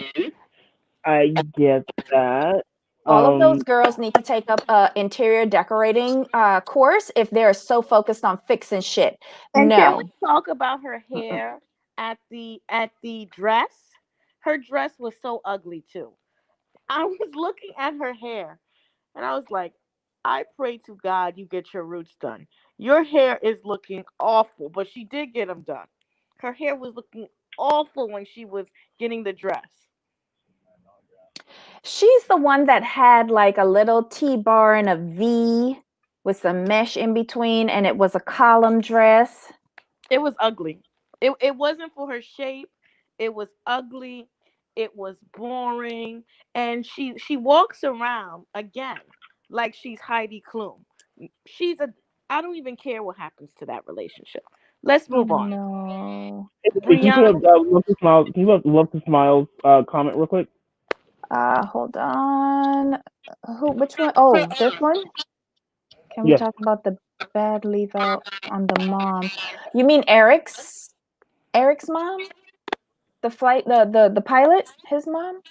I get that. All of those Um, girls need to take up a interior decorating course if they're so focused on fixing shit. And can we No. talk about her hair at the dress? Her dress was so ugly too. I was looking at her hair and I was like, I pray to God you get your roots done. Your hair is looking awful, but she did get them done. Her hair was looking awful when she was getting the dress. She's the one that had like a little T-bar and a V with some mesh in between, and it was a column dress. It was ugly. It wasn't for her shape. It was ugly. It was boring. And she walks around again like she's Heidi Klum. She's a I don't even care what happens to that relationship. Let's Oh move on. no. hey, can you put Brianna, up love to smile? Can you put up love to smiles comment real quick? Hold on. Which one? Oh, this one? Can we Yes. talk about the bad leave out on the mom? You mean Eric's mom? The flight the pilot, his mom?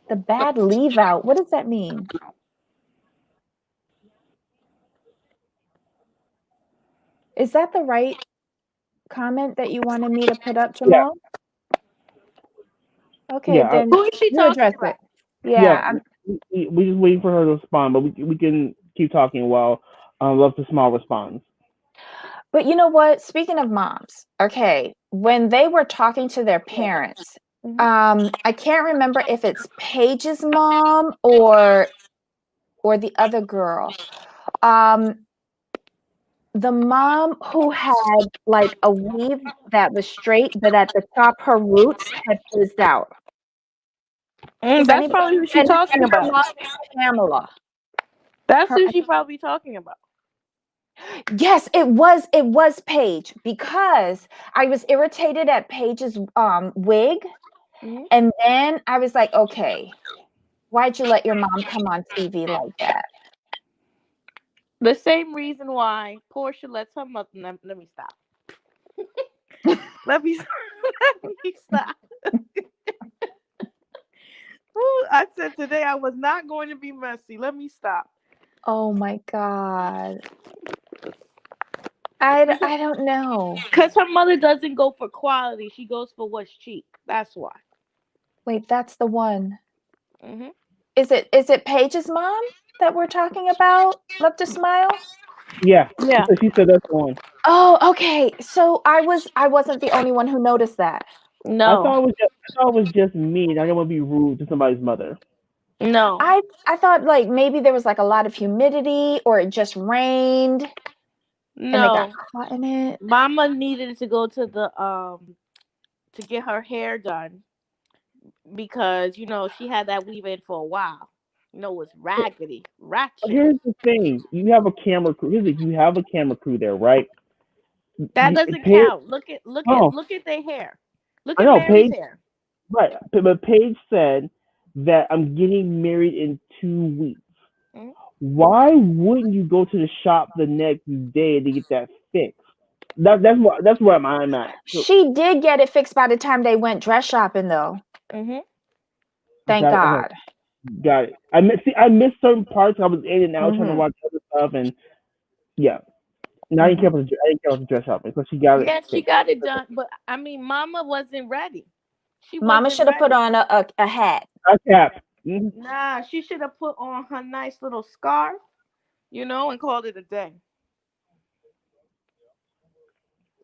The bad leave out. What does that mean? Is that the right comment that you wanted me to put up, Yeah. Jamal? Okay, Yeah. then who is she you talking address about? it. Yeah, Yeah. We just waiting for her to respond, but we can keep talking while love to smile responds. but you know what? Speaking of moms, okay, when they were talking to their parents, Mhm. I can't remember if it's Paige's mom or the other girl. Um, the mom who had like a weave that was straight, but at the top her roots had fizzed out. Does That's anybody probably who she and talking her about. mom is Pamela. That's Her who she probably talking about. Yes, it was Paige because I was irritated at Paige's wig, Mhm. and then I was like, okay, why'd you let your mom come on TV like that? The same reason why Portia lets her mother. Let me stop. Let me let me stop. Ooh, I said today I was not going to be messy. Let me stop. Oh my God. I don't know. Because her mother doesn't go for quality. She goes for what's cheap. That's why. Wait, that's the one. Hmm. Is it Paige's mom that we're talking about? Love to smile? Yeah. Yeah. She said that's the one. Oh, okay. So I wasn't the only one who noticed that. No. I thought it was just me, and I didn't want to be rude to somebody's mother. No. I thought like maybe there was like a lot of humidity or it just rained and they got No. caught in it. Mama needed to go to get her hair done because she had that weave in for a while. It was raggedy, ratchet. Here's the thing: you have a camera crew. You have a camera crew there, right? That doesn't Paige, count. oh, Look at their hair. Look I at know Mary's Paige, hair. right? But Paige said that I'm getting married in 2 weeks. Mhm. Why wouldn't you go to the shop the next day to get that fixed? That's where I'm at. So She did get it fixed by the time they went dress shopping though. Mhm. Thank got it. Okay, God. got it. I missed certain parts. I was in and out trying to Mhm. watch other stuff, and yeah. No, Mhm. I didn't care about the dress shopping, so she got it Yeah, she fixed. got it done, but I mean, Mama wasn't ready. She Mama wasn't should have put ready. on a hat. I cap. Mhm. Nah, she should have put on her nice little scarf, and called it a day.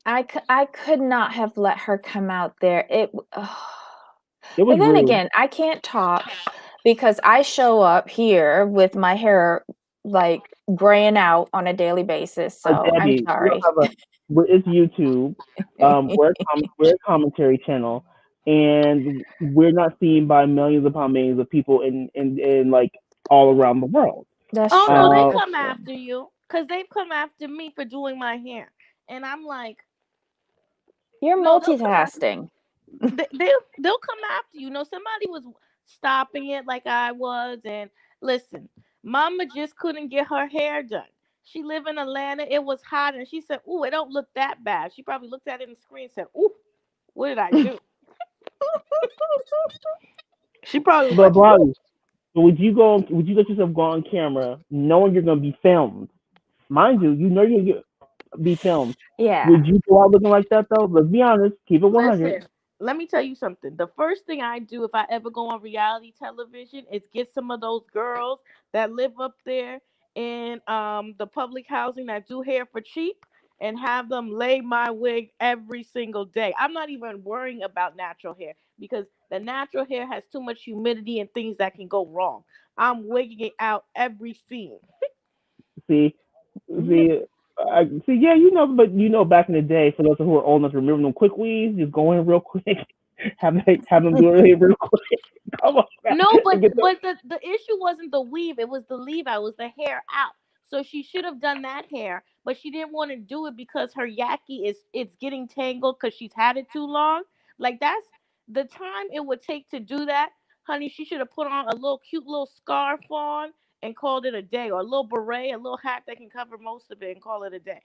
I could not have let her come out there. It was But then rude. again, I can't talk because I show up here with my hair like graying out on a daily basis. But So I'm Debbie, we don't sorry. have it's YouTube. We're a commentary channel, and we're not seen by millions upon millions of people in like all around the world. That's Oh no, true. they Uh, That's come true. after you because they've come after me for doing my hair, and I'm like, You're no, they'll come after. multitasking. They'll come after you. No, somebody was stopping it like I was, and listen, Mama just couldn't get her hair done. She live in Atlanta. It was hot, and she said, "Ooh, it don't look that bad." She probably looked at it in the screen and said, "Ooh, what did I do?" She probably was but like, "Ooh." Bobby, would you go? Would you let yourself go on camera knowing you're gonna be filmed? Mind you, you know you're gonna be filmed. Yeah. Would you go out looking like that though? Let's be honest. Keep it 100. Listen, let me tell you something. The first thing I do if I ever go on reality television is get some of those girls that live up there in the public housing that do hair for cheap and have them lay my wig every single day. I'm not even worrying about natural hair because the natural hair has too much humidity and things that can go wrong. I'm wigging it out every scene. See, see, see. Yeah, you know, but you know, back in the day, for those who are old enough to remember them quick weaves, just go in real quick, have them do it real quick. Come on, man. No, but And get the, the issue wasn't the weave; it was the leave out, it was the hair out. So she should have done that hair, but she didn't want to do it because her yaki is it's getting tangled because she's had it too long. Like that's the time it would take to do that, honey. She should have put on a little cute little scarf on and called it a day, or a little beret, a little hat that can cover most of it, and call it a day.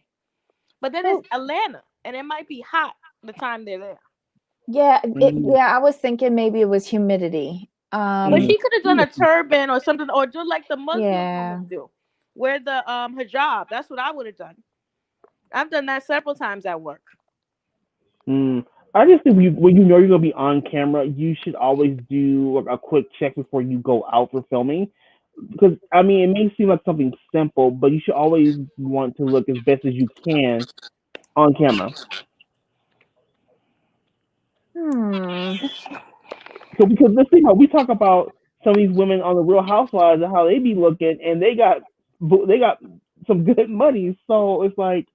But then it's Well, Atlanta, and it might be hot the time they're there. yeah, mm, yeah, I was thinking maybe it was humidity. But mm. she could have done a turban or something, or do like the Muslim Yeah. women do, wear the hijab. That's what I would have done. I've done that several times at work. Mm. I just think when you know you're gonna be on camera, you should always do like a quick check before you go out for filming. Because I mean, it may seem like something simple, but you should always want to look as best as you can on camera. Hmm. So because let's see how we talk about some of these women on the Real Housewives and how they be looking, and they got some good money. So it's like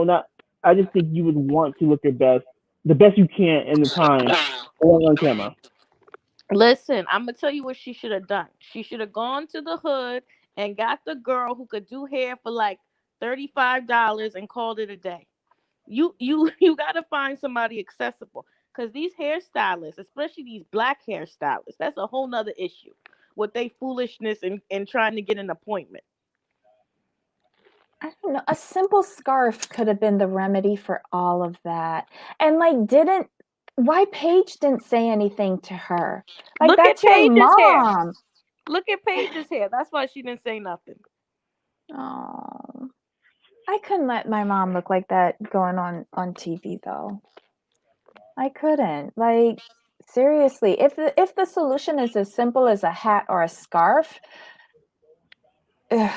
not. I just think you would want to look your best, the best you can in the time on camera. Listen, I'm gonna tell you what she should have done. She should have gone to the hood and got the girl who could do hair for like $35 and called it a day. You gotta find somebody accessible because these hairstylists, especially these black hairstylists, that's a whole nother issue with they foolishness and trying to get an appointment. I don't know. A simple scarf could have been the remedy for all of that. And like, didn't why Paige didn't say anything to her? Like, Look at that's your Paige's hair. mom. Look at Paige's hair. That's why she didn't say nothing. Oh, I couldn't let my mom look like that going on TV though. I couldn't. Like, seriously, if the solution is as simple as a hat or a scarf, ugh,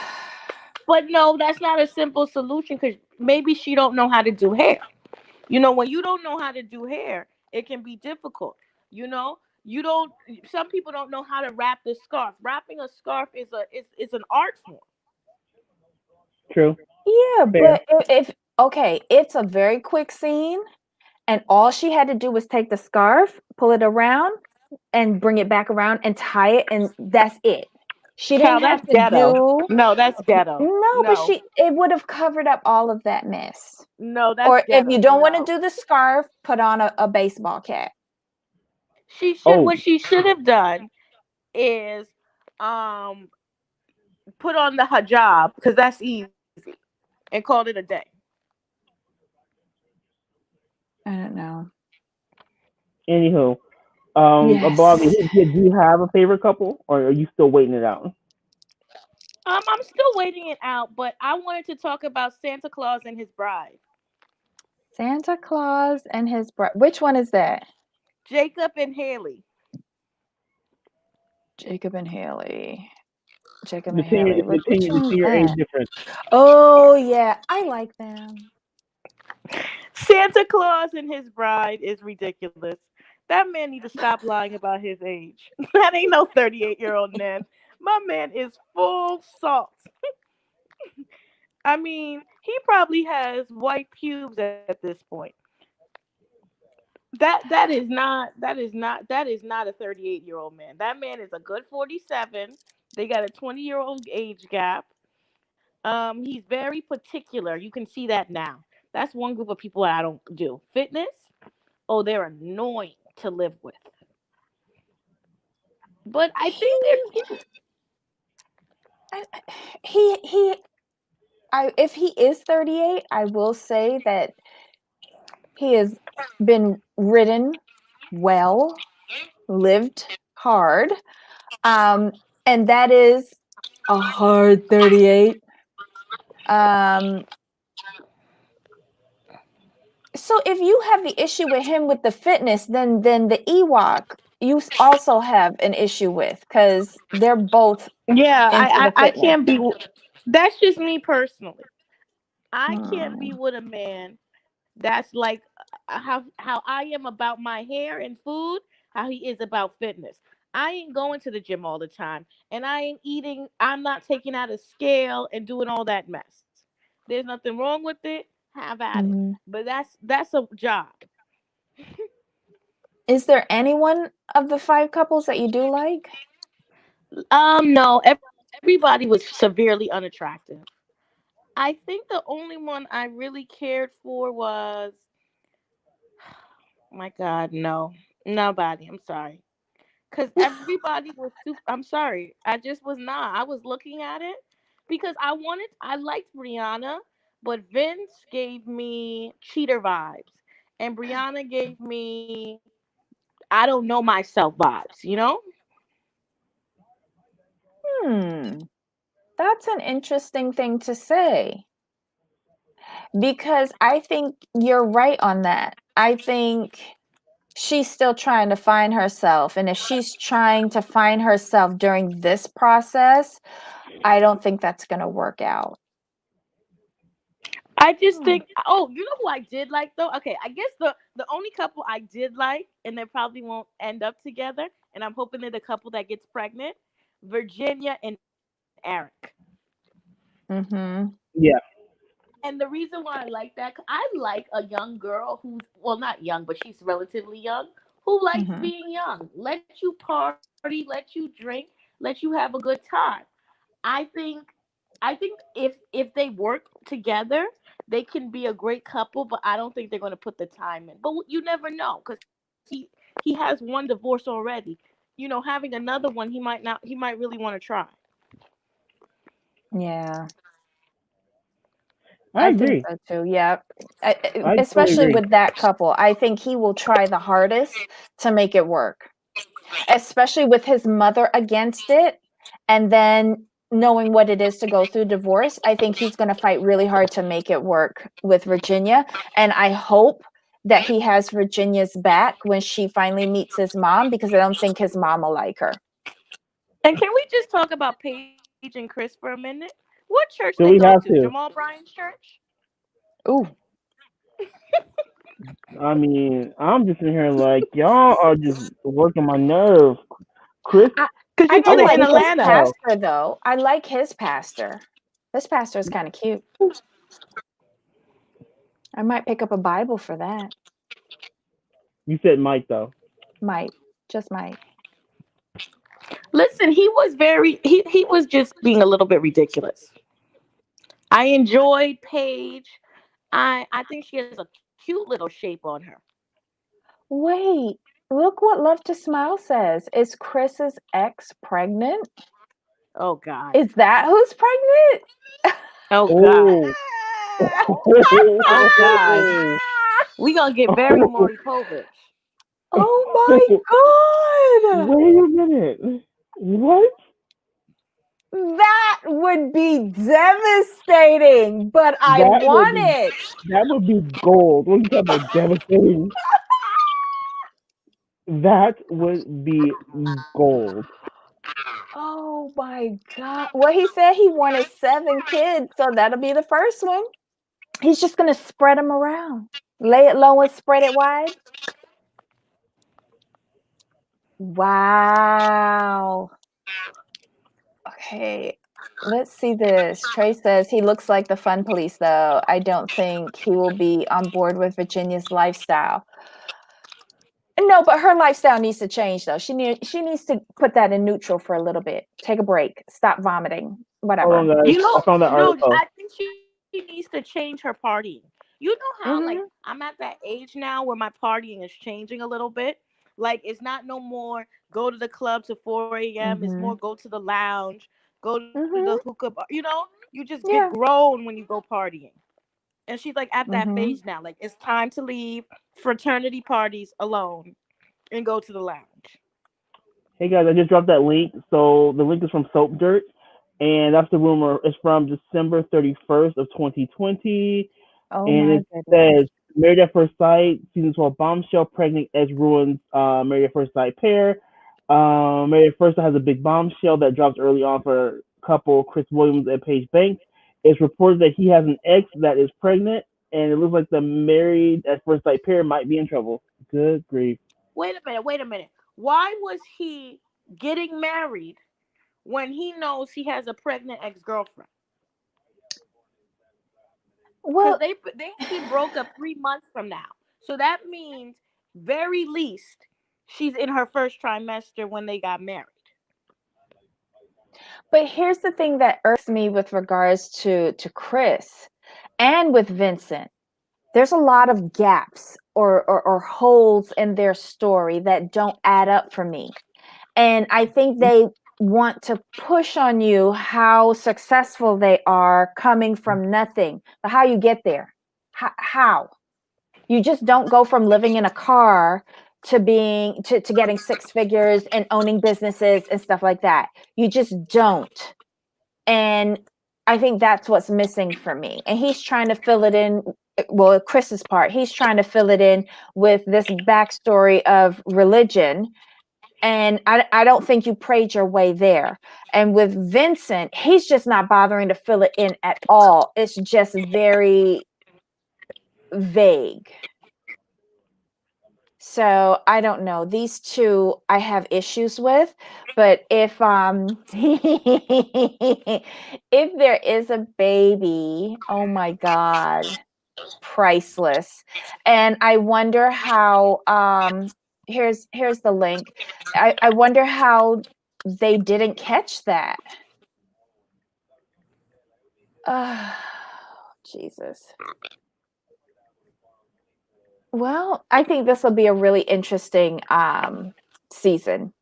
But no, that's not a simple solution because maybe she don't know how to do hair. When you don't know how to do hair, it can be difficult. You know, you don't. Some people don't know how to wrap the scarf. Wrapping a scarf is an art form. True, yeah, fair. but if okay, it's a very quick scene, and all she had to do was take the scarf, pull it around, and bring it back around and tie it, and that's it. She didn't Child, have that's to ghetto. do No, that's ghetto. no, but No, it would have covered up all of that mess. no, that's Or if you ghetto. don't want to No, do the scarf, put on a baseball cap. she should. Oh, What she should have done is, um, put on the hijab because that's easy, and called it a day. I don't know. anywho, Yes. Bobby, do you have a favorite couple, or are you still waiting it out? I'm still waiting it out, but I wanted to talk about Santa Claus and his bride, Santa Claus and his bride. Which one is that? Jacob and Haley. Jacob and Haley. Jacob The and senior, Haley. Which the one's senior age that? difference. Oh yeah, I like them. Santa Claus and his bride is ridiculous. That man need to stop lying about his age. That ain't no 38-year-old man. My man is full salt. I mean, he probably has white pubes at this point. That is not a 38-year-old man. That man is a good 47. They got a 20-year-old age gap. He's very particular. You can see that now. That's one group of people that I don't do. Fitness, oh, they're annoying to live with. But I think He, I- he, if he is 38, I will say that he has been ridden well, lived hard, um, and that is a hard 38. Um, so if you have the issue with him with the fitness, then the Ewok you also have an issue with because they're both yeah, into the I fitness. can't be. That's just me personally. I can't be Hmm. with a man that's like how I am about my hair and food, how he is about fitness. I ain't going to the gym all the time, and I ain't eating. I'm not taking out a scale and doing all that mess. There's nothing wrong with it. Have at it. Hmm. But that's a job. Is there anyone of the five couples that you do like? No, everybody was severely unattractive. I think the only one I really cared for was, my God, no, nobody. I'm sorry. Because everybody was super. I'm sorry. I just was not. I was looking at it because I liked Brianna, but Vince gave me cheater vibes, and Brianna gave me I don't know myself vibes. You know? Hmm, that's an interesting thing to say because I think you're right on that. I think she's still trying to find herself. And if she's trying to find herself during this process, I don't think that's going to work out. I just Hmm. think. Oh, you know who I did like though? Okay, I guess the only couple I did like, and they probably won't end up together, and I'm hoping they're the couple that gets pregnant, Virginia and Eric. Mm-hmm. Yeah. And the reason why I like that, I like a young girl who's, well, not young, but she's relatively young, who likes Mm-hmm. being young. Let you party, let you drink, let you have a good time. I think, if they work together, they can be a great couple. But I don't think they're going to put the time in. But you never know because he has one divorce already. Having another one, he might not. He might really want to try. Yeah, I I think agree. so too. Yeah. I totally Especially agree. with that couple, I think he will try the hardest to make it work, especially with his mother against it. And then knowing what it is to go through divorce, I think he's going to fight really hard to make it work with Virginia. And I hope that he has Virginia's back when she finally meets his mom because I don't think his mom will like her. And can we just talk about Paige and Chris for a minute? What church they go So to? we have Jamal to. Bryant's church? Ooh. I mean, I'm just in here like y'all are just working my nerve. Chris, I, Because I you know do oh they're in like Chris his Atlanta. Estelle. pastor though. I like his pastor. His pastor is kind of cute. I might pick up a Bible for that. You said Mike though. Might. Just might. Listen, he was just being a little bit ridiculous. I enjoyed Paige. I think she has a cute little shape on her. Wait, look what Love to Smile says. Is Chris's ex pregnant? Oh God. Is that who's pregnant? Oh God. Oh. Oh God. We gonna get very Maury Povich. Oh my god! Wait a minute. What? That would be devastating, but I That would want be it. that would be gold. What are you talking about devastating? That would be gold. Oh my god. Well, he said he wanted 7 kids, so that'll be the first one. He's just going to spread them around. Lay it low and spread it wide. Wow. Okay. Let's see this. Trey says he looks like the fun police, though. I don't think he will be on board with Virginia's lifestyle. No, but her lifestyle needs to change, though. She needs to put that in neutral for a little bit. Take a break. Stop vomiting. Hold on, Whatever. guys. I found that No, article. I think she needs to change her partying. You know how like Mm-hmm. I'm at that age now where my partying is changing a little bit. Like it's not no more go to the club to 4 a.m. It's more Mm-hmm. go to the lounge, go to the hookah Mm-hmm. bar. You just get Yeah. grown when you go partying. And she's like at that phase Mm-hmm. now. Like it's time to leave fraternity parties alone and go to the lounge. Hey guys, I just dropped that link. So the link is from Soap Dirt, and that's the rumor. It's from December 31st of 2020, Oh and my it goodness. says Married at First Sight, season 12 bombshell, pregnant as ruins Married at First Sight pair. Married at First Sight has a big bombshell that drops early on for couple Chris Williams and Paige Banks. It's reported that he has an ex that is pregnant, and it looks like the Married at First Sight pair might be in trouble. Good grief. Wait a minute. Why was he getting married when he knows he has a pregnant ex-girlfriend? Because Well, they only broke up 3 months from now, so that means very least she's in her first trimester when they got married. but here's the thing that irks me with regards to Chris and with Vincent. There's a lot of gaps or holes in their story that don't add up for me. And I think they want to push on you how successful they are coming from nothing. But how you get there? How? You just don't go from living in a car to being to getting six figures and owning businesses and stuff like that. You just don't. And I think that's what's missing for me. And he's trying to fill it in. Well, Chris's part, he's trying to fill it in with this backstory of religion. And I don't think you prayed your way there. And with Vincent, he's just not bothering to fill it in at all. It's just very vague. So I don't know. These two I have issues with, but if there is a baby, oh my God, priceless. And I wonder how here's the link. I wonder how they didn't catch that. Oh, Jesus. Well, I think this will be a really interesting season.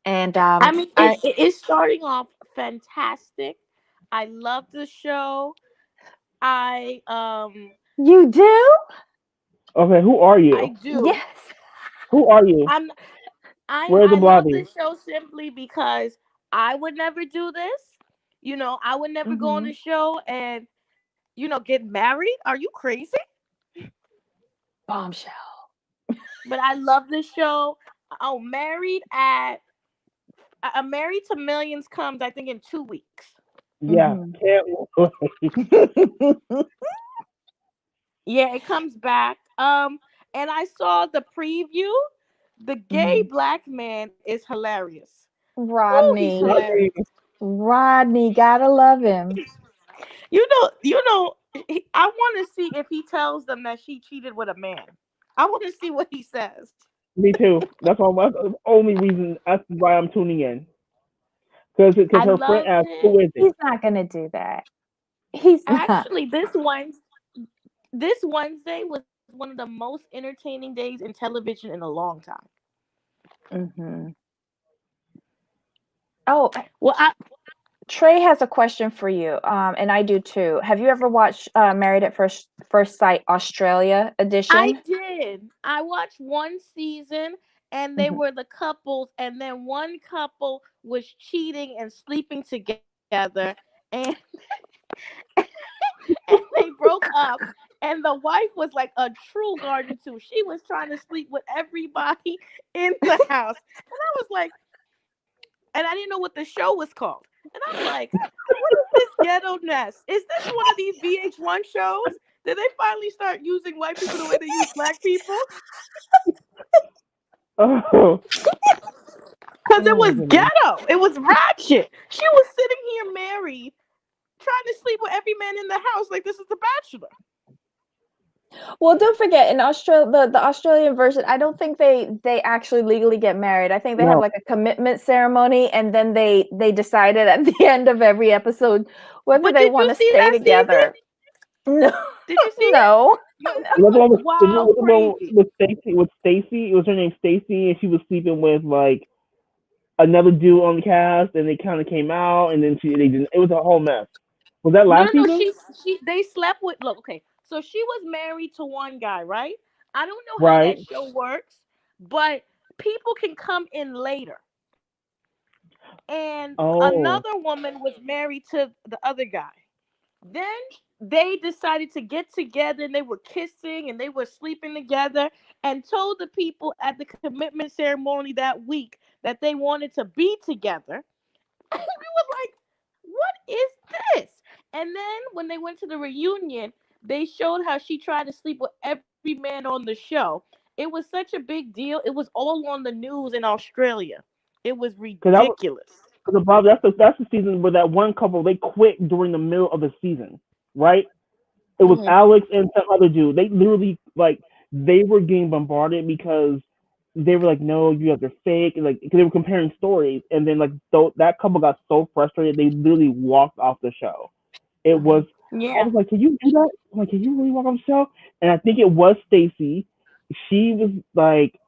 And I mean, I it is starting off fantastic. I love the show. I You do? Okay, who are I you? do. Yes. Who are you? I'm Where's the I love blobby? this show simply because I would never do this. I would never go on Mm-hmm. the show and get married. Are you crazy? Bombshell. But I love this show. Oh, Married to Millions comes I think in 2 weeks. Yeah, Mm-hmm. can't wait. Yeah, it comes back. And I saw the preview. The gay Mhm. black man is hilarious. Oh, he's Rodney. hilarious. Rodney, gotta love him. I want to see if he tells them that she cheated with a man. I want to see what he says. Me too. That's the only reason. That's why I'm tuning in. Because I her friend loved asked, it. "Who is it?" He's not gonna do that. He's not. Actually, this Wednesday was one of the most entertaining days in television in a long time. Hmm. Oh, Well, Trey has a question for you, and I do too. Have you ever watched Married at First Sight Australia I edition? did. I watched one season and they Mhm. were the couples, and then one couple was cheating and sleeping together, and and they broke up. And the wife was like a true garden too. She was trying to sleep with everybody in the house. And I was like, and I didn't know what the show was called. And I'm like, what is this ghetto nest? Is this one of these VH1 shows? Did they finally start using white people the way they use black people? Oh, because it Oh my was goodness. ghetto. It was ratchet. She was sitting here married, trying to sleep with every man in the house like this is The Bachelor. Well, don't forget in Australia, the Australian version, I don't think they actually legally get married. I think they have No. like a commitment ceremony, and then they decided at the end of every episode whether But they did want you to see stay that season? together. No, Did you see it? no. No, It was it the was one wild with, crazy. with Stacy. With Stacy, it was her name Stacy, and she was sleeping with like another dude on the cast, and they kind of came out, and then they didn't. It was a whole mess. Was that No, last no, no. season? She they slept with. Look, okay. So she was married to one guy, right? I don't know how that Right. show works, but people can come in later. And another Oh, woman was married to the other guy. Then they decided to get together and they were kissing and they were sleeping together and told the people at the commitment ceremony that week that they wanted to be together. We was like, what is this? And then when they went to the reunion, they showed how she tried to sleep with every man on the show. It was such a big deal. It was all on the news in Australia. It was because I was ridiculous. because Bob. That's the season where that one couple they quit during the middle of the season, right? It was Hmm. Alex and some other dude. They literally like they were getting bombarded because they were like, no, you guys are fake, and like cause they were comparing stories, and then like that couple got so frustrated they literally walked off the show. It was I Yeah. was like, can you do that? I'm like, can you really walk off the show? And I think it was Stacy. She was like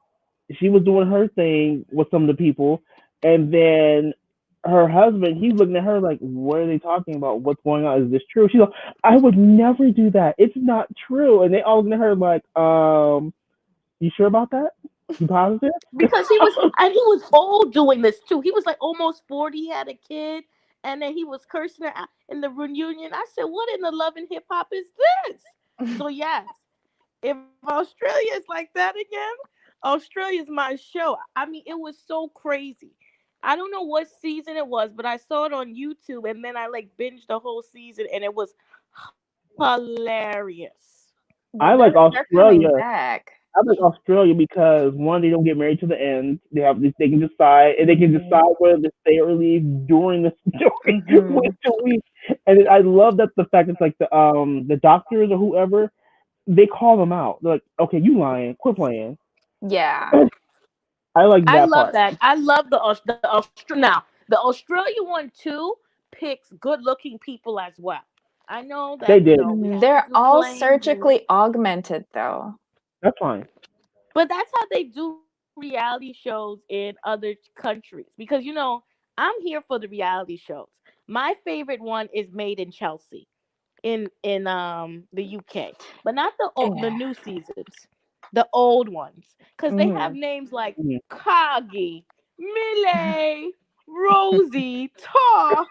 she was doing her thing with some of the people, and then her husband, he's looking at her like, "What are they talking about? What's going on? Is this true?" She's like, "I would never do that. It's not true." And they all looking at her like, you sure about that? You positive?" Because he was and he was old doing this too. He was like almost 40, he had a kid, and then he was cursing her out in the reunion. I said, what in the love and hip hop is this? So yes, if Australia is like that again, Australia's my show. I mean, it was so crazy. I don't know what season it was, but I saw it on YouTube and then I like binged the whole season and it was hilarious. Well, I like they're coming Australia. back. I like Australia because one, they don't get married to the end. They can decide, and they can Mhm. decide whether to stay or leave during the during Mhm. week to week. And I love that the fact it's like the doctors or whoever they call them out. They're like, okay, you lying, quit playing. Yeah. I like I that love part. that. I love now the Australia one too picks good looking people as well. I know They that did. we have to They're do all claims surgically augmented though. That's fine. but that's how they do reality shows in other countries because I'm here for the reality shows. My favorite one is Made in Chelsea in the UK, but not the Yeah. new seasons, the old ones, because they have Mhm. names like Mhm. Kagi, Millie, Rosie, Tar,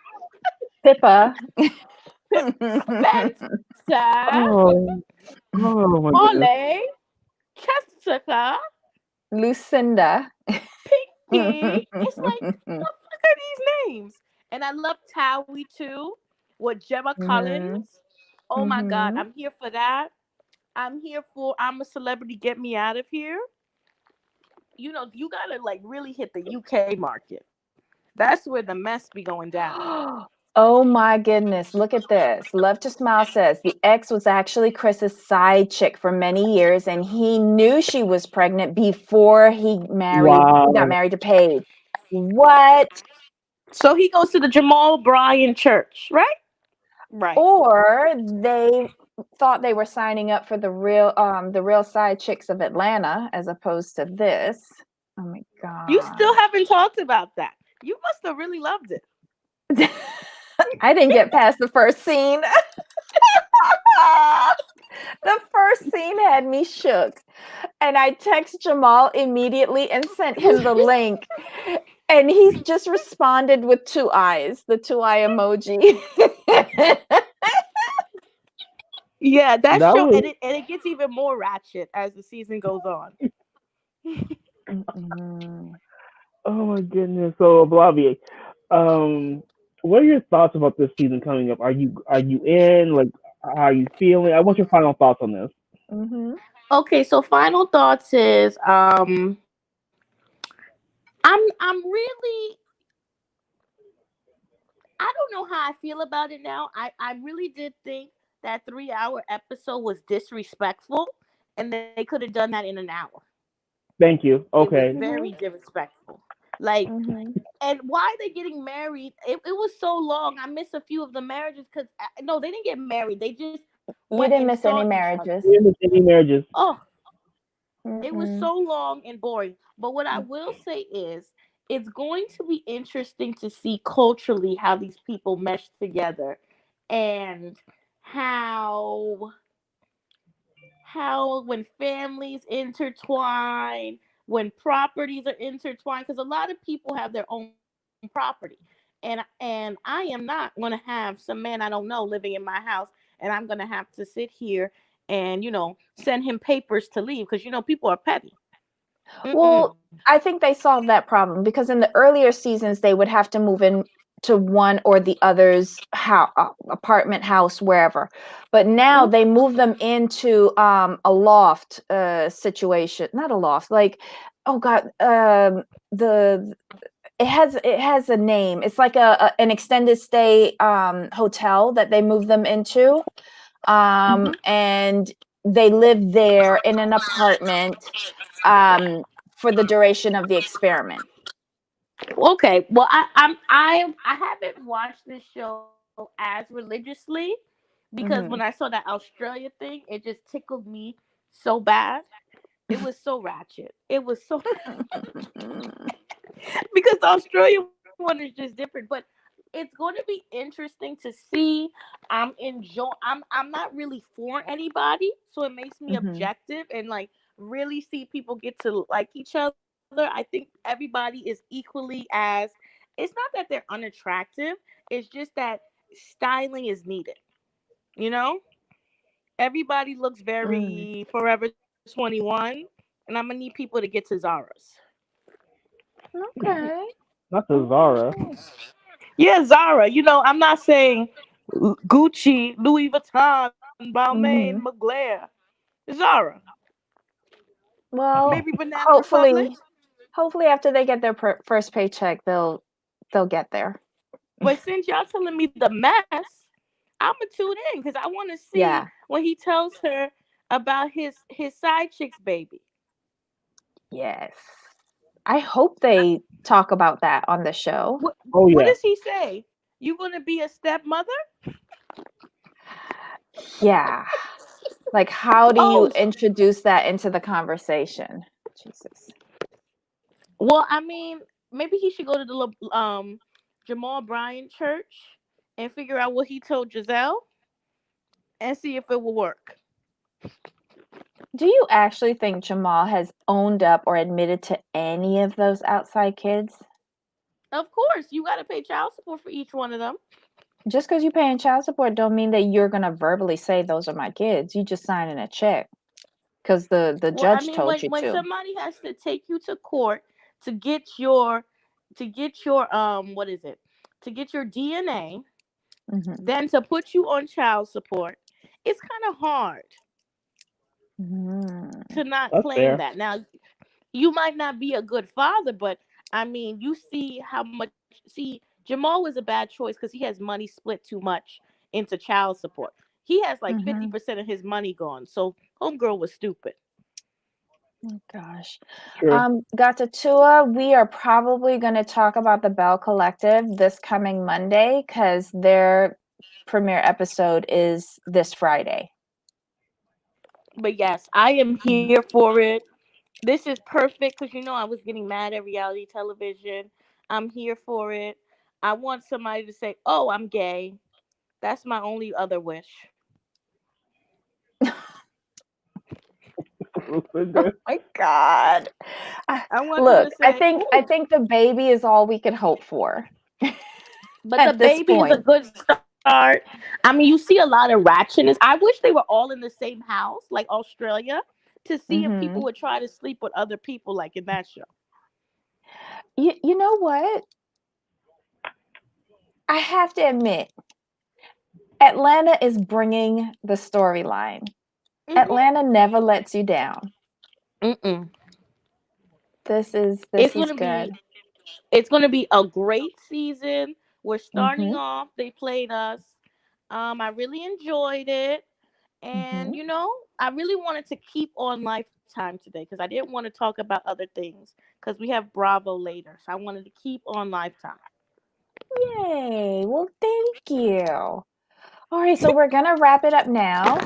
Pippa. Spencer, Oh, oh my goodness. Ollie, Jessica, Lucinda. Pinky. It's like the fuck are these names? And I love Towie too with Gemma Mhm. Collins. Oh my god, Mhm. I'm here for that. I'm here for I'm a celebrity, get me out of here. You gotta like really hit the UK market. That's where the mess be going down. Oh my goodness, look at this. Love to Smile says the ex was actually Chris's side chick for many years and he knew she was pregnant before he got Wow. married to Paige. What? So he goes to the Jamal Bryan church, right? Right. Or they thought they were signing up for the real side chicks of Atlanta as opposed to this. Oh my You still god. haven't talked about that. You must have really loved it. I didn't get past the first scene. The first scene had me shook. And I text Jamal immediately and sent him the link. And he's just responded with two eyes, the two eye emoji. Yeah, that That show was and it gets even more ratchet as the season goes on. Mm-mm. oh my goodness. So Blavie, what are your thoughts about this season coming up? Are you in? Like, how are you feeling? I want your final thoughts on this. Mhm. Okay, so final thoughts is I'm I'm really, I don't know how I feel about it now. I really did think that 3 hour episode was disrespectful, and they could have done that in an hour. Thank you. It was Okay. very disrespectful. Like, Mm-hmm. and why are they getting married? It was so long. I missed a few of the marriages because no, they didn't get married. They just You went didn't and miss saw any each other. marriages. We're in the city marriages. Oh, it was Mm-mm. so long and boring. But what I will say is, it's going to be interesting to see culturally how these people mesh together, and how when families intertwine, when properties are intertwined, because a lot of people have their own property, and I am not going to have some man I don't know living in my house, and I'm going to have to sit here and send him papers to leave because people are petty. Mm-mm. Well, I think they solved that problem because in the earlier seasons they would have to move in to one or the other's apartment house wherever, but now Mhm. they move them into a loft situation, not a loft, like, oh god, the it has a name. It's like an extended stay hotel that they move them into, Mhm. and they live there in an apartment um, for the duration of the experiment. Okay, well, I haven't watched this show as religiously because when I Hmm. saw that Australia thing, it just tickled me so bad. It was so ratchet. It was so because the Australia one is just different, but it's going to be interesting to see. I'm not really for anybody, so it makes me Hmm. objective and like really see people get to like each other. I think everybody is equally as, it's not that they're unattractive, it's just that styling is needed. You know? Everybody looks Mm. very Forever 21, and I'm gonna need people to get to Zara's. Okay. Not the Zara. Okay. Yeah, Zara. I'm not saying Gucci, Louis Vuitton, Balmain, Hmm. Mugler. Zara. Maybe Well, Banana Republic. hopefully after they get their first paycheck, they'll get there. But since y'all telling me the mess, I'm gonna tune in because I want to see Yeah. when he tells her about his side chick's baby. Yes. I hope they talk about that on the show. What Oh what yeah. does he say? You gonna be a stepmother? Yeah. Like, how do you Oh, introduce that into the conversation? Jesus. well, I mean, maybe he should go to the Jamal Bryant church and figure out what he told Giselle and see if it will work. Do you actually think Jamal has owned up or admitted to any of those outside kids? Of course, you got to pay child support for each one of them. Just because you're paying child support don't mean that you're gonna verbally say those are my kids. You just signing a check because the Well, I judge mean, told when you to. somebody has to take you to court to get your what is it? To get your DNA, Hmm. then to put you on child support, it's kind of hard Hmm. to not That's claim fair. that. Now, you might not be a good father, but I mean, you see how much. See, Jamal was a bad choice because he has money split too much into child support. He has like Hmm. 50% of his money gone. So, homegirl was stupid. Oh, gosh. True. Gata Tua, we are probably going to talk about the Bell Collective this coming Monday because their premiere episode is this Friday. But yes, I am Mhm. here for it. This is perfect because I was getting mad at reality television. I'm here for it. I want somebody to say, "Oh, I'm gay." That's my only other wish. Oh my God. I- I want them Look, to I say, think I "Ooh." think the baby is all we could hope for But the at this baby is a point. good start. I mean, you see a lot of ratchetness. I wish they were all in the same house, like Australia, to see if people would Hmm. try to sleep with other people, like in that show. You know what? I have to admit, Atlanta is bringing the storyline. Hmm. Atlanta never lets you down. Mm-mm. This is It's this is gonna good. be. It's going to be a great season. We're starting Mm-hmm. off. They played us. I really enjoyed it. Mm-hmm. And, I really wanted to keep on Lifetime today because I didn't want to talk about other things because we have Bravo later. So I wanted to keep on Lifetime. Yay. Well, thank you. All right, so we're gonna wrap it up now.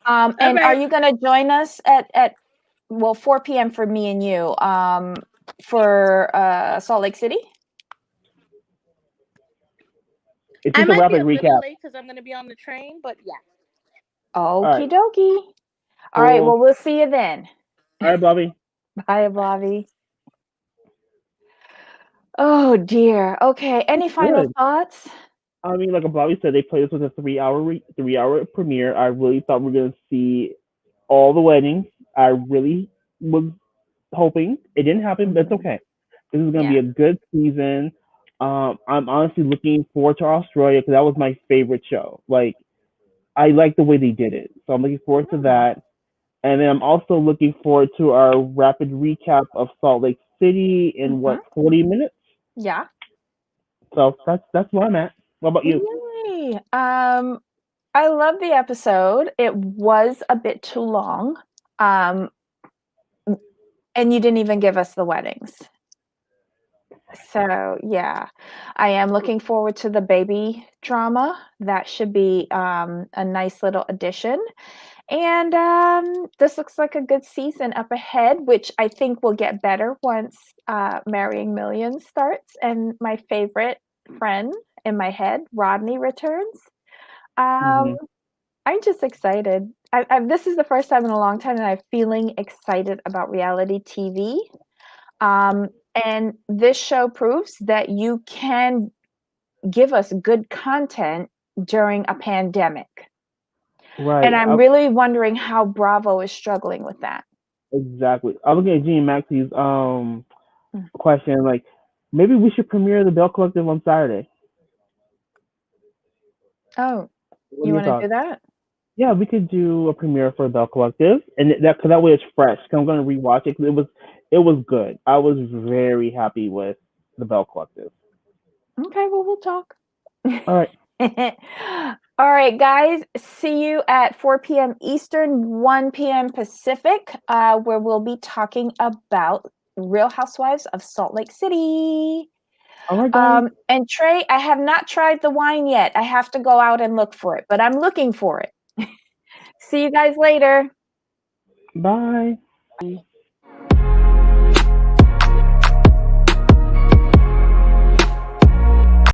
All And are right. you gonna join us at 4 p.m. for me and you for Salt Lake City? It's I just a might be rapid a little recap. late because I'm going to be on the train, but yeah. All right, Okie dokie. All right, cool. well, we'll see you then. All right, Bobby. Bye, Bobby. Oh dear. Okay. Any final Good. thoughts? I mean, like Bobby said, they played this with a 3 hour premiere. I really thought we were gonna see all the weddings. I really was hoping it didn't happen, but it's Mhm. okay. This is gonna Yeah. be a good season. I'm honestly looking forward to Australia because that was my favorite show. Like I like the way they did it, so I'm looking forward to Mm. that. And then I'm also looking forward to our rapid recap of Salt Lake City in Mhm. 40 minutes. Yeah. So that's where I'm at. What about you? Yay. I love the episode. It was a bit too long. Um, and you didn't even give us the weddings. So yeah, I am looking forward to the baby drama. That should be a nice little addition. And this looks like a good season up ahead, which I think will get better once Marrying Millions starts and my favorite friend in my head, Rodney, returns. Um, Hmm. I'm just excited. This is the first time in a long time that I'm feeling excited about reality TV. Um, and this show proves that you can give us good content during a pandemic. Right. And I'm really wondering how Bravo is struggling with that. Exactly. I was looking at Gene Maxey's Mm. question. Like, maybe we should premiere the Bell Collective on Saturday. Oh, What are you your want to thoughts? do that? Yeah, we could do a premiere for Bell Collective, and that cause that way it's fresh. Cause I'm gonna rewatch it. 'Cause it was good. I was very happy with the Bell Collective. Okay, well, we'll talk. All right. All right, guys. See you at 4 p.m. Eastern, 1 p.m. Pacific, where we'll be talking about Real Housewives of Salt Lake City. All right, guys. And Trey, I have not tried the wine yet. I have to go out and look for it, but I'm looking for it. See you guys later. Bye.